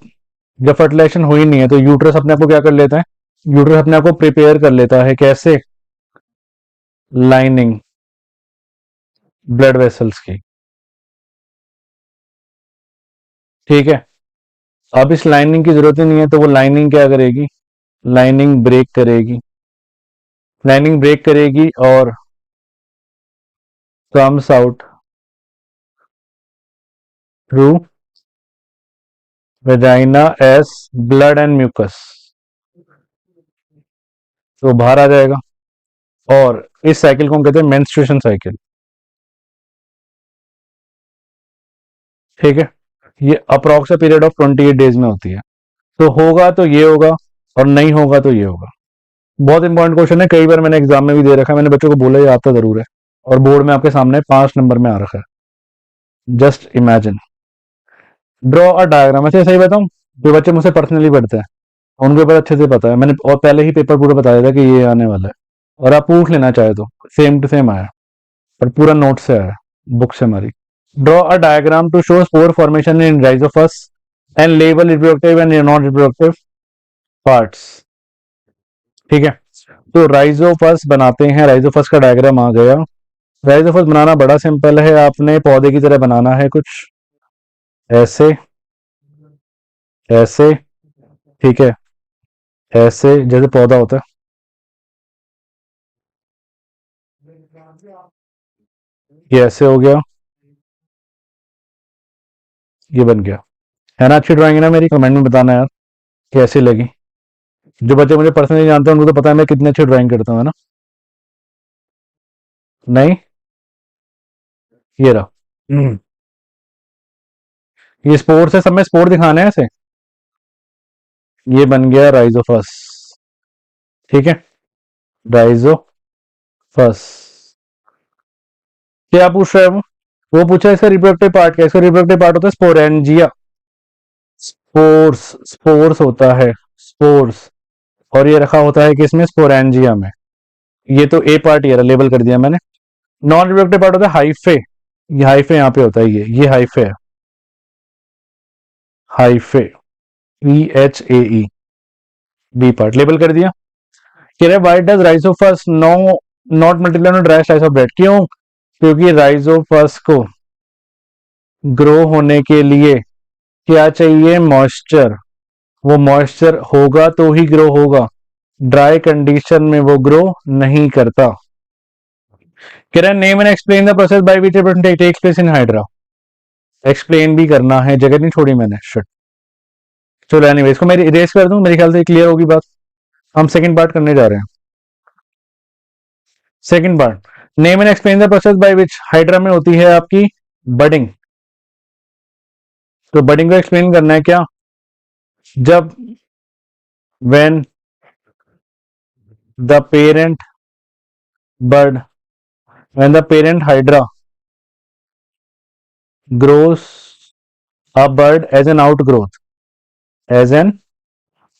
जब फर्टिलाइजेशन हुई नहीं है तो यूट्रस अपने आप को क्या कर लेता है, यूट्रस अपने आप को प्रिपेयर कर लेता है, कैसे, लाइनिंग ब्लड वेसल्स की, ठीक है। अब इस लाइनिंग की जरूरत ही नहीं है, तो वो लाइनिंग क्या करेगी, लाइनिंग ब्रेक करेगी, लाइनिंग ब्रेक करेगी और comes out through vagina as blood and mucus, तो बाहर आ जाएगा। और इस साइकिल को हम कहते हैं मेंस्ट्रुएशन साइकिल। ठीक है, ये अप्रॉक्स पीरियड ऑफ 28 डेज में होती है। तो होगा तो ये होगा और नहीं होगा तो ये होगा। बहुत इंपॉर्टेंट क्वेश्चन है, कई बार मैंने एग्जाम में भी दे रखा है, मैंने बच्चों को बोला ये आता जरूर है, और बोर्ड में आपके सामने 5 नंबर में आ रखा है। Just imagine, draw a diagram. ऐसे सही बताऊं, जो बच्चे मुझसे पर्सनली पढ़ते हैं उनको बहुत अच्छे से पता है, मैंने और पहले ही पेपर पूरा बताया था कि ये आने वाला है, और आप पूछ लेना चाहे तो सेम टू सेम आया, और पूरा नोट से आया, बुक से हमारी। Draw a diagram to show spore formation in rhizopus and label reproductive and non reproductive parts. ठीक है, तो राइजोफस बनाते हैं, राइजोफस का डायग्राम आ गया। राइजोफस बनाना बड़ा सिंपल है, आपने पौधे की तरह बनाना है, कुछ ऐसे ऐसे, ठीक है, ऐसे जैसे पौधा होता है, ये ऐसे हो गया, ये बन गया। है ना अच्छी ड्राइंग है ना मेरी? कमेंट में बताना यार कैसी लगी। जो बच्चे मुझे पर्सनली जानते हैं उनको तो पता है मैं कितनी अच्छी ड्राइंग करता हूँ, है ना? नहीं, ये रहा। ये स्पोर्ट्स है, सब में स्पोर्ट दिखाने हैं ऐसे। ये बन गया राइजोफस। ठीक है, राइजोफस। क्या पूछ रहा है वो पूछा इसका रिप्रोडक्टिव पार्ट क्या है? इसका रिप्रोडक्टिव पार्ट होता है स्पोरेंजिया। स्पोर्स, स्पोर्स होता है, स्पोर्स। और ये रखा होता है किसमें? स्पोरेंजिया में। ये तो ए पार्ट ये लेबल कर दिया मैंने। नॉन रिप्रोडक्टिव पार्ट होता है हाइफे। ये हाइफे यहाँ पे होता है, ये हाइफे है, hyphae, EHAE, B part label कर दिया। कह रहे why does rhizopus no not multiply on dry slice of bread? क्यों? क्योंकि राइजोफस को ग्रो होने के लिए क्या चाहिए? मॉइस्चर। वो मॉइस्चर होगा तो ही ग्रो होगा, ड्राई कंडीशन में वो ग्रो नहीं करता। कह रहे name and explain the process by which reproduction takes place in hydra. Explain भी करना है, जगह नहीं छोड़ी मैंने, शिट। चलो एनीवे, इसको मैं इरेज कर दूं, मेरे ख्याल से क्लियर होगी बात। हम सेकंड पार्ट करने जा रहे हैं। Second part, name and explain the process by which hydra में होती है आपकी बडिंग। तो बडिंग को एक्सप्लेन करना है क्या? जब when the parent bud, when the parent hydra grows a bud as an outgrowth, as an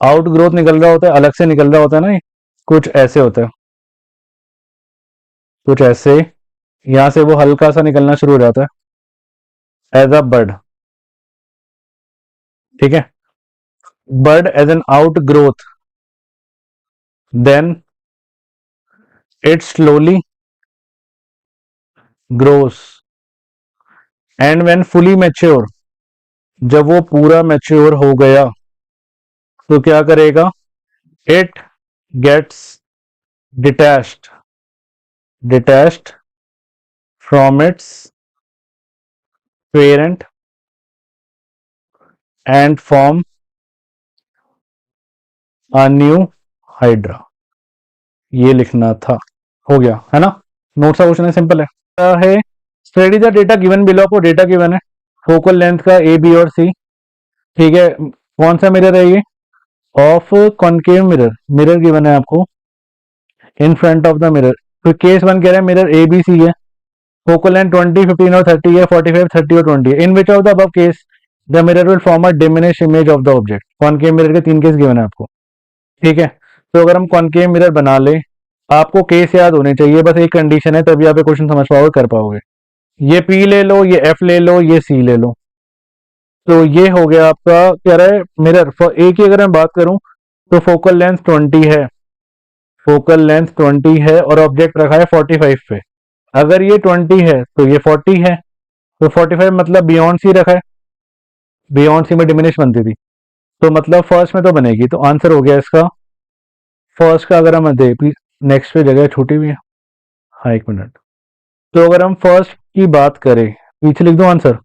outgrowth निकल रहा होता है, अलग से निकल रहा होता है ना, ये कुछ ऐसे होता है, कुछ ऐसे, यहां से वो हल्का सा निकलना शुरू हो जाता है एज अ बर्ड। ठीक है, bud as an outgrowth, then it slowly grows and when fully mature, जब वो पूरा मैच्योर हो गया तो क्या करेगा? It gets detached, detached from its parent and form a new hydra. ये लिखना था, हो गया है ना? नोट सा क्वेश्चन है, सिंपल है। Study the data given below, आपको डेटा गिवन है फोकल लेंथ का ए बी और सी। ठीक है, कौन सा मिरर है ये? Of concave mirror, mirror given है आपको in front of the mirror. तो केस 1 कह रहे हैं मिरर ए बी सी है, फोकल लेंथ 20, 15 और 30 है, 45, 30 और 20 है। In which of the above case the mirror will form a diminish image of the object? Concave mirror के 3 केस गिवन है आपको। ठीक है, तो अगर हम कॉनकेव मिरर बना ले, आपको केस याद होने चाहिए, बस एक कंडीशन है, तभी आप क्वेश्चन समझ पाओगे, कर पाओगे। ये P ले लो, ये F ले लो, ये C ले लो। तो ये हो गया आपका, कह रहा है मिरर फॉर ए की अगर मैं बात करूं तो फोकल लेंथ 20 है, फोकल लेंथ 20 है और ऑब्जेक्ट रखा है 45 पे। अगर ये 20 है तो ये 40 है, तो 45 मतलब बियॉन्ड सी रखा है, बियॉन्ड सी में डिमिनिश बनती थी, तो मतलब फर्स्ट में तो बनेगी, तो आंसर हो गया इसका फर्स्ट का। अगर हम दे नेक्स्ट पे जगह छोटी भी है, हाँ 1 मिनट। तो अगर हम फर्स्ट की बात करें, पीछे लिख दो आंसर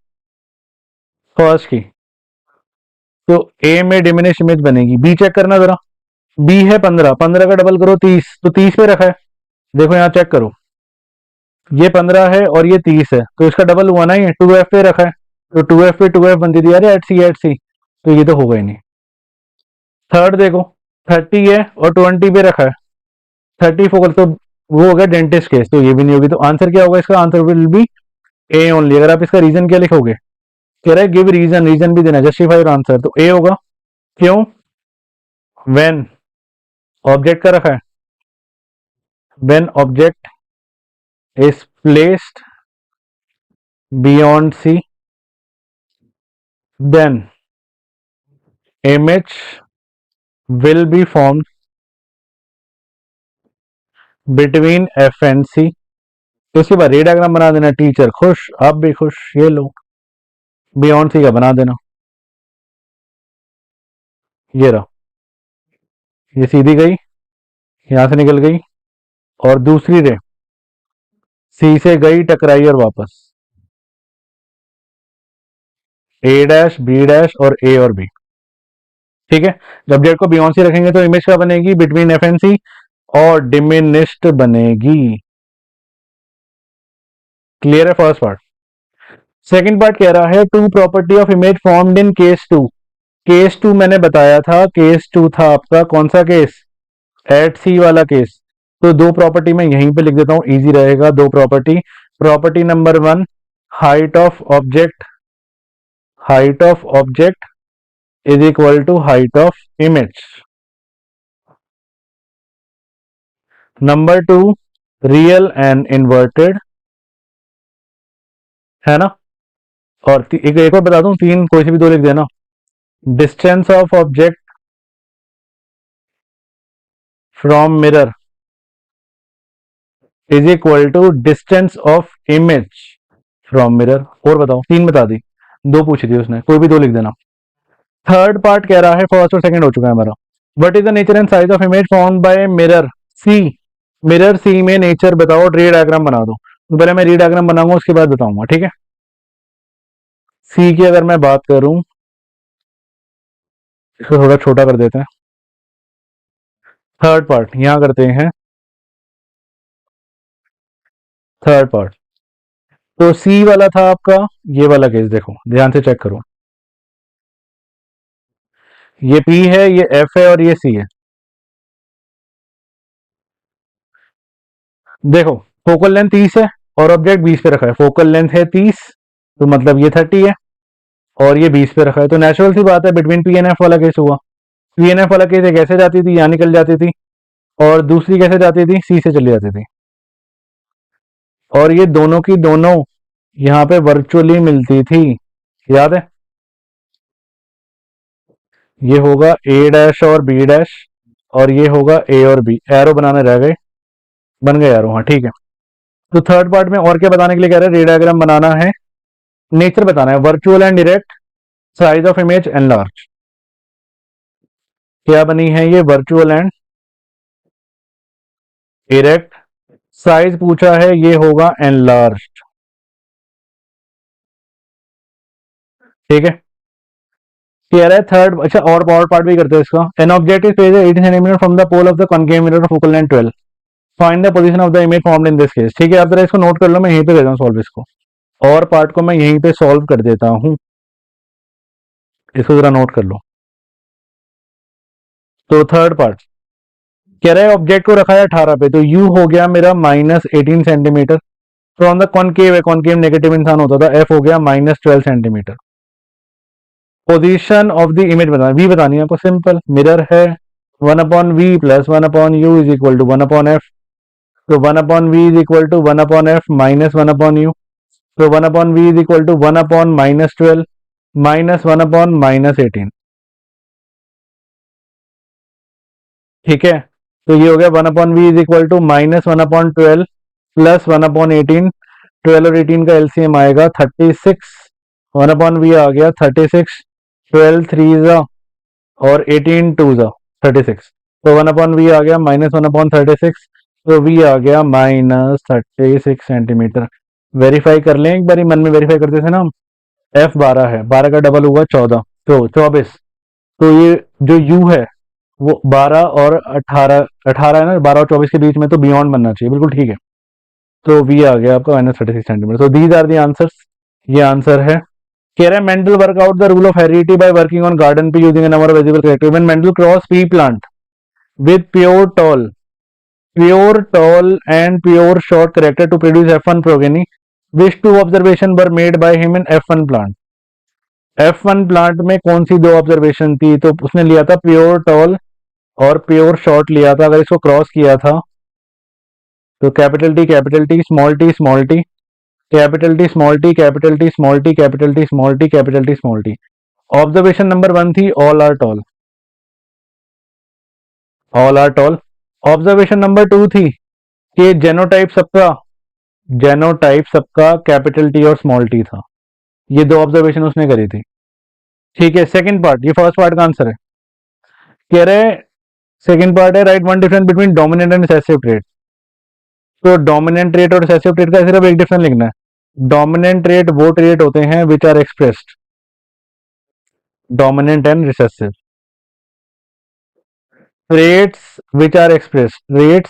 फर्स्ट की, तो ए में डिमिनिश इमेज बनेगी। बी चेक करना जरा, बी है 15, 15 का डबल करो 30, तो 30 पे रखा है। देखो यहाँ चेक करो, ये 15 है और ये 30 है, तो इसका डबल हुआ ना, ये 2f पे रखा है, तो 2f पे 2f बनती थी, अरे एट सी, तो ये तो होगा ही नहीं। थर्ड देखो 30 है और 20 पे रखा है, 30 फोकल, तो वो हो गया डेंटिस्ट केस, तो ये भी नहीं होगी। तो आंसर क्या होगा इसका? Answer will be A only. अगर आप इसका रीजन क्या लिखोगे, कह रहा है गिव रीजन, रीजन भी देना, जस्टिफाई योर आंसर, तो ए होगा। क्यों? व्हेन ऑब्जेक्ट का रखा है, when object is placed beyond C, then image will be formed between f and c। तो उसके बाद रे डायग्राम बना देना, टीचर खुश, आप भी खुश, ये लो बियॉन्ड सी का बना देना, ये रहा, ये सीधी गई, यहां से निकल गई, और दूसरी रे सी से गई, टकराई और वापस, ए डैश बी डैश और ए और बी। ठीक है, जब ऑब्जेक्ट को बियॉन्ड सी रखेंगे तो इमेज क्या बनेगी? बिटवीन एफ एंड सी और डिमिनिश्ड बनेगी। क्लियर है फर्स्ट पार्ट। सेकंड पार्ट कह रहा है two property of image formed in case two. Case two मैंने बताया था, केस टू था आपका कौन सा केस? एट सी वाला केस। तो दो प्रॉपर्टी मैं यहीं पे लिख देता हूं, इजी रहेगा। दो property, property number 1, height of object, height of object is equal to height of image. Number 2, real and inverted, है ना। और एक और बता दूं, 3 कोई से भी 2 लिख देना। Distance of object from mirror is equal to distance of image from mirror. और बताओ, 3 बता दी, 2 पूछी थी उसने, कोई भी 2 लिख देना। थर्ड पार्ट कह रहा है, फर्स्ट और सेकंड हो चुका है हमारा। What is the nature and size of image formed by mirror C. Mirror C में नेचर बताओ, रे डायग्राम बना दो। तो पहले मैं रे डायग्राम बनाऊंगा, उसके बाद बताऊंगा, ठीक है। सी की अगर मैं बात करूं, इसको थोड़ा छोटा कर देते हैं। थर्ड पार्ट यहां करते हैं, थर्ड पार्ट। तो सी वाला था आपका ये वाला केस, देखो ध्यान से चेक करो, ये पी है, ये एफ है और ये सी है। देखो फोकल लेंथ 30 है और ऑब्जेक्ट 20 पे रखा है। फोकल लेंथ है 30, तो मतलब ये 30 है और ये 20 पे रखा है, तो नेचुरल सी बात है बिटवीन पी एन एफ वाला केस हुआ। पी एन एफ वाला केस कैसे जाती थी, यहाँ निकल जाती थी, और दूसरी कैसे जाती थी, सी से चली जाती थी। और ये दोनों की दोनों यहाँ पे वर्चुअली मिलती थी, याद है। ये होगा ए डैश और बी डैश, और ये होगा ए और बी। एरो बनाने रह गए, बन गए एरो, हाँ ठीक है। तो थर्ड पार्ट में और क्या बताने के लिए कह रहे हैं? रे डायग्राम बनाना है, नेचर बताना है, virtual and direct, size of image and large. क्या बनी है ये? वर्चुअल एंड डायरेक्ट, साइज पूछा है, ये होगा एनलार्ज, ठीक है। कह रहा है थर्ड, अच्छा और पार्ट भी करते हैं इसका। An object is placed 18 centimetre from the pole of the concave mirror focal length 12, find the position of the image formed in this case. ठीक है, आप जरा इसको नोट कर लो, मैं यहीं पे कर देता हूँ सॉल्व इसको, और पार्ट को मैं यहीं पे सॉल्व कर देता हूँ, इसको जरा नोट कर लो। तो थर्ड पार्ट कह रहा है ऑब्जेक्ट को रखा है 18 पे, तो यू हो गया मेरा -18 सेंटीमीटर फ्रॉम द कॉनकेव है, कॉनकेव नेगेटिव इंसान होता था, एफ हो गया -12 centimetre. Position of the image बताना, वी बतानी है आपको, सिंपल, मिरर है 1/v plus 1/u is equal to 1/f, तो 1/v is equal to 1/f minus 1/u, तो 1/v is equal to 1/-12 minus 1/-18, ठीक है। तो ये हो गया 1/v is equal to -1/12 plus 1/18, 12 और 18 का एलसीएम आएगा 36, 1/v आ गया 36, 12 3 जा और 18 टू ज़ा 36, तो 1/v आ गया -1/36, तो v आ गया -36 सेंटीमीटर। वेरीफाई कर लें, एक बारी मन में वेरीफाई करते थे ना हम। f 12 है, 12 का डबल हुआ 14, तो 24, तो ये जो u है वो 12 और 18, 18 है ना, 12 और 24 के बीच में, तो बियॉन्ड बनना चाहिए, बिल्कुल ठीक है। तो v आ गया आपका -36 सेंटीमीटर। तो दीज आर दी आंसर्स, ये आंसर है। कह रहे हैं Mendel work out the rule of heredity by working on garden pea using a number of visible character when Mendel cross pea plant with pure tall and pure short character to produce F1 progeny, which two observation were made by him in F1 plant? F1 plant में कौन सी दो observation थी? तो उसने लिया था pure tall और pure short लिया था। अगर इसको क्रॉस किया था तो capital T small t small t, capital T small t capital T small t capital T small t capital T small t. Observation number 1 थी all are tall, all are tall. Observation number 2 थी कि genotype सबका capital T और small t था। ये दो observation उसने करी थी। ठीक है, सेकंड पार्ट, ये फर्स्ट पार्ट का आंसर है। कह रहे सेकंड पार्ट है right one difference between dominant and recessive trait. तो डोमिनेंट ट्रेट और रिसेसिव ट्रेट का सिर्फ एक डिफरेंस लिखना है। डोमिनेंट ट्रेट वो ट्रेट होते हैं which are expressed, dominant and recessive traits which are expressed,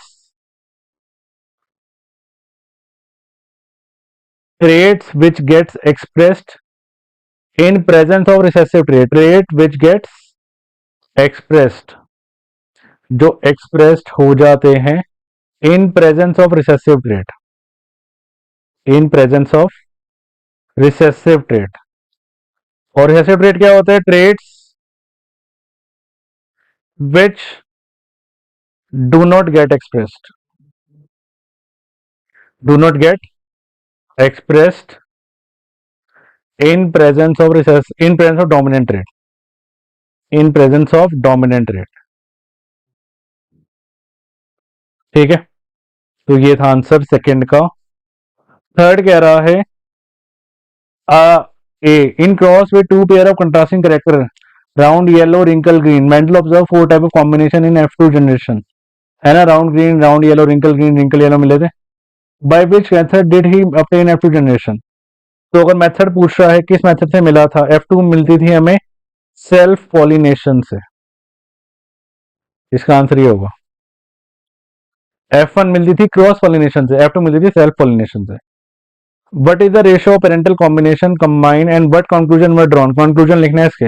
traits which gets expressed in presence of recessive trait which gets expressed, जो expressed हो जाते हैं in presence of recessive trait, in presence of recessive trait। और recessive trait क्या होता है? traits which do not get expressed, do not get expressed in presence of in presence of dominant trait, in presence of dominant trait। ठीक है, तो ये था answer second का। थर्ड कह रहा है A. In cross with two pair of contrasting character, round yellow, wrinkle green. Mendel observed four type of combination in F2 generation. है ना, round green, round yellow, wrinkle yellow मिले थे। By which method did he obtain F2 generation? तो अगर method पूछ रहा है किस मेथड से मिला था, F2 मिलती थी हमें सेल्फ पॉलिनेशन से। इसका आंसर ये होगा। F1 मिलती थी क्रॉस पॉलिनेशन से, F2 मिलती थी सेल्फ पॉलिनेशन से। What is the ratio of parental combination combine and what conclusion were drawn? Conclusion लिखना है इसके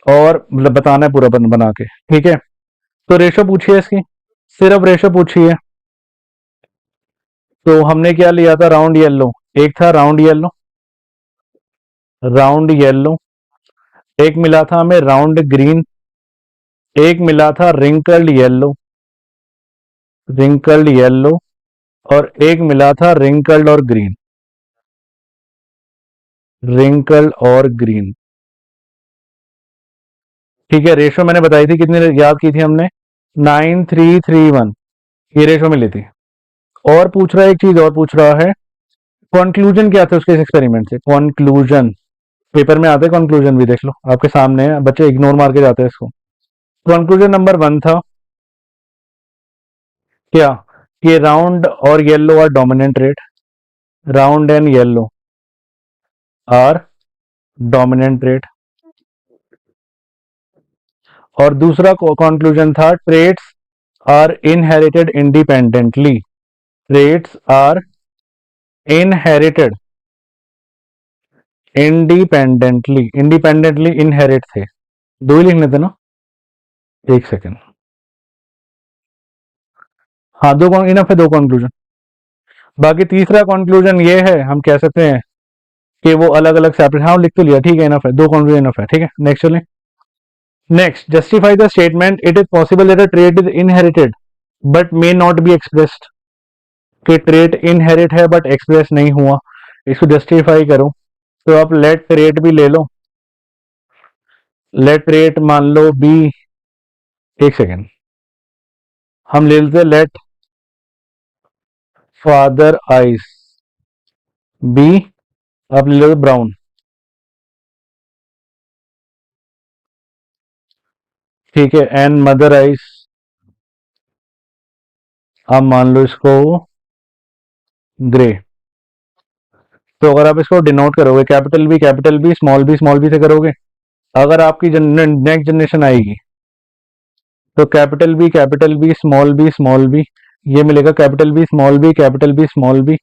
और मतलब बताना है पूरा बना के। ठीक है, तो रेशो पूछी है इसकी, सिर्फ रेशो पूछी है। तो हमने क्या लिया था? राउंड येलो, एक था राउंड येलो, राउंड येलो, एक मिला था हमें राउंड ग्रीन, एक मिला था रिंकल्ड येलो, रिंकल्ड येलो, और एक मिला था रिंकल्ड और ग्रीन, रिंकल्ड और ग्रीन। ठीक है, रेशो मैंने बताई थी कितनी याद की थी हमने, 9331, ये रेशो मिली थी। और पूछ रहा है एक चीज और पूछ रहा है, कंक्लूजन क्या था उसके इस एक्सपेरिमेंट से? कंक्लूजन पेपर में आते हैं, कंक्लूजन भी देख लो आपके सामने है, बच्चे इग्नोर मार के जाते हैं इसको। कंक्लूजन नंबर 1 था क्या कि राउंड और yellow are dominant trait, round and yellow are dominant trait. और दूसरा कंक्लूजन था traits are inherited independently, traits are inherited independently, independently inherit थे। दो ही लिखने थे ना, एक सेकेंड। हाँ, दो इनफ है, दो कंक्लूजन। बाकी तीसरा कंक्लूजन ये है, हम कह सकते हैं कि वो अलग अलग सेपरेट, हाँ लिख तो लिया, ठीक है, इनफ है, दो कंक्लूजन इनफ है। ठीक है, नेक्स्ट चलें। Next, justify the statement it is possible that a trait is inherited but may not be expressed, कि ट्रेट इनहेरिट है बट एक्सप्रेस नहीं हुआ, इसको जस्टिफाई करो। तो आप लेट ट्रेट भी ले लो, लेट ट्रेट मान लो बी, एक सेकेंड, हम ले लेते लेट फादर आइस बी, आप ले लो ब्राउन। ठीक है, एन मदर आइस, आप मान लो इसको ग्रे। तो अगर आप इसको डिनोट करोगे कैपिटल बी स्मॉल बी से करोगे, अगर आपकी नेक्स्ट जनरेशन आएगी तो कैपिटल बी स्मॉल बी, ये मिलेगा capital B small B capital B small B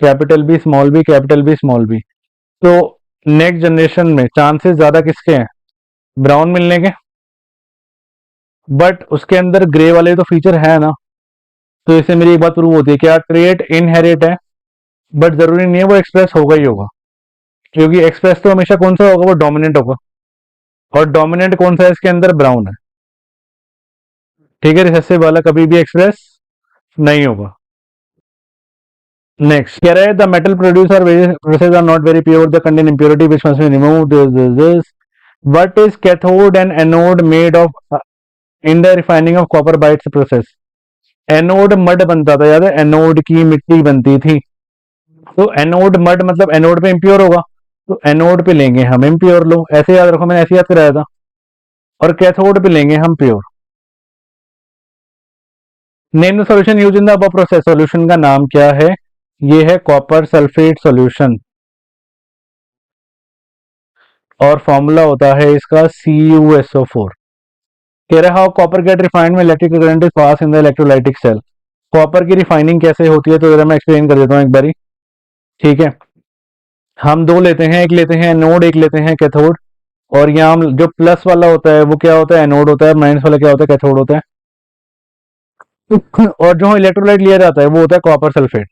capital B small B capital B small B. तो नेक्स्ट जनरेशन में चांसेस ज्यादा किसके हैं, ब्राउन मिलने के, बट उसके अंदर ग्रे वाले तो फीचर है ना। तो इससे मेरी एक बात प्रूव होती है, क्या ट्रेट इनहेरिट है, बट जरूरी नहीं है वो एक्सप्रेस होगा ही होगा, क्योंकि एक्सप्रेस तो हमेशा कौन सा होगा, वो डोमिनेंट होगा, और डोमिनेंट कौन सा है इसके अंदर, ब्राउन है। ठीक है, रिसेसिव वाला कभी भी एक्सप्रेस नहीं होगा। नेक्स्ट कह रहे हैं द मेटल प्रोड्यूस और process are not very pure, the contain impurity which must be removed, this what is cathode and anode made of in the refining of copper by its process. Anode mud बनता था, याद है, anode की मिट्टी बनती थी। तो anode mud मतलब एनोड पे इम्प्योर होगा, तो एनोड पे लेंगे हम इम्प्योर, लो ऐसे याद रखो, मैंने ऐसे याद कराया था। और कैथोड पे लेंगे हम pure. Name the solution use in the above process, solution का नाम क्या है, ये है कॉपर सल्फेट सॉल्यूशन, और फॉर्मूला होता है इसका CuSO4। कह रहा हाउ कॉपर गेट रिफाइंड में electric current is pass in the electrolytic cell. Copper की रिफाइनिंग कैसे होती है, तो जरा मैं एक्सप्लेन कर देता हूँ एक बारी। ठीक है, हम दो लेते हैं, एक लेते हैं एनोड, एक लेते हैं कैथोड, और यहाँ हम जो प्लस वाला होता है वो क्या होता है, एनोड होता है, माइनस वाला क्या होता है, कैथोड होता है। और जो इलेक्ट्रोलाइट लिया जाता है वो होता है copper sulphate,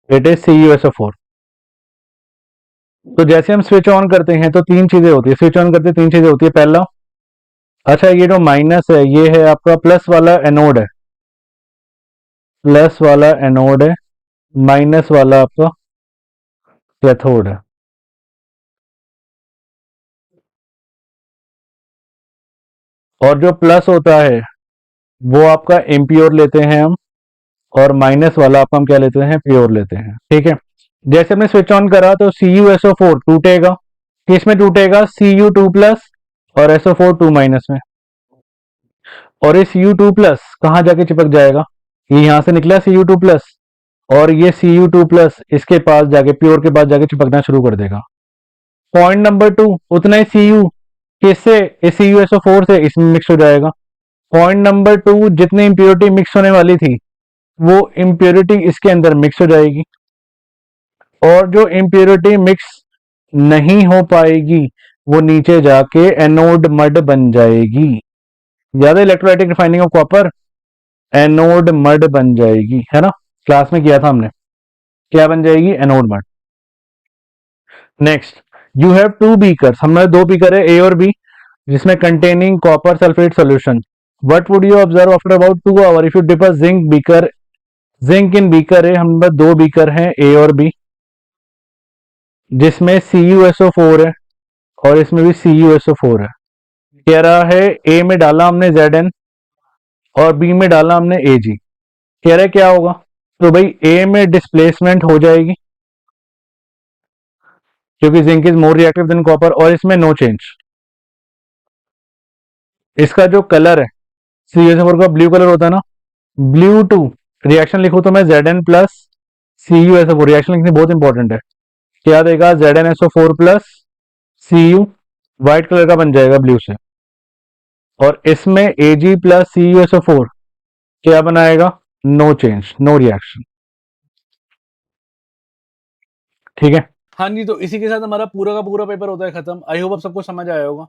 it is CuSO4। तो जैसे हम स्विच ऑन करते हैं तो तीन चीजें होती है, स्विच ऑन करते तीन चीजें होती है। पहला, अच्छा ये जो माइनस है ये है आपका प्लस वाला एनोड है, प्लस वाला एनोड है, माइनस वाला आपका कैथोड है। और जो प्लस होता है वो आपका इम्प्योर लेते हैं हम, और माइनस वाला आपका हम क्या लेते हैं, प्योर लेते हैं। ठीक है, जैसे हमने स्विच ऑन करा तो CuSO4 टूटेगा, किस में टूटेगा, Cu2 प्लस और SO4 2 माइनस में। और ये Cu2 प्लस कहाँ जाके चिपक जाएगा, ये यहां से निकला Cu2 प्लस, और ये Cu2 प्लस इसके पास जाके, प्योर के पास जाके चिपकना शुरू कर देगा। पॉइंट नंबर 2, उतना ही Cu किससे, इस CuSO4 से इसमें मिक्स हो जाएगा। पॉइंट नंबर 2, जितनी इंप्योरिटी मिक्स होने वाली थी वो इंप्योरिटी इसके अंदर मिक्स हो जाएगी, और जो इंप्योरिटी मिक्स नहीं हो पाएगी वो नीचे जाके एनोड मड बन जाएगी। याद है electrolytic refining of copper, anode mud बन जाएगी, है ना, क्लास में किया था हमने, क्या बन जाएगी, anode mud. Next, you have two beakers, हमारे दो बीकर है, ए और बी, जिसमें containing copper sulphate solution. What would you observe after about 2 hour if you dip a zinc beaker, zinc in beaker है, हम दो बीकर हैं ए और बी, जिसमें CuSO4 है और इसमें भी CuSO4 है। कह रहा है ए में डाला हमने Zn और बी में डाला हमने Ag, कह रहा है क्या होगा, तो भाई ए में डिस्प्लेसमेंट हो जाएगी क्योंकि zinc is more reactive than copper, और इसमें नो चेंज। इसका जो कलर है CuSO4 का ब्लू कलर होता है ना, ब्लू टू, रिएक्शन लिखो तो मैं Zn प्लस CuSO4, रिएक्शन लिखनी बहुत इंपॉर्टेंट है, क्या देगा, ZnSO4 plus Cu, white colour का बन जाएगा ब्लू से, और इसमें Ag प्लस CuSO4 क्या बनाएगा, नो चेंज, नो रिएक्शन। ठीक है, हाँ जी, तो इसी के साथ हमारा पूरा का पूरा पेपर होता है खत्म। आई होप आप सबको समझ आया होगा।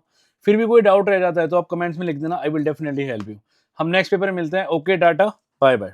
फिर भी कोई डाउट रह जाता है तो आप कमेंट्स में लिख देना, I will definitely help you. हम नेक्स्ट पेपर में मिलते हैं। Okay, tata, bye bye.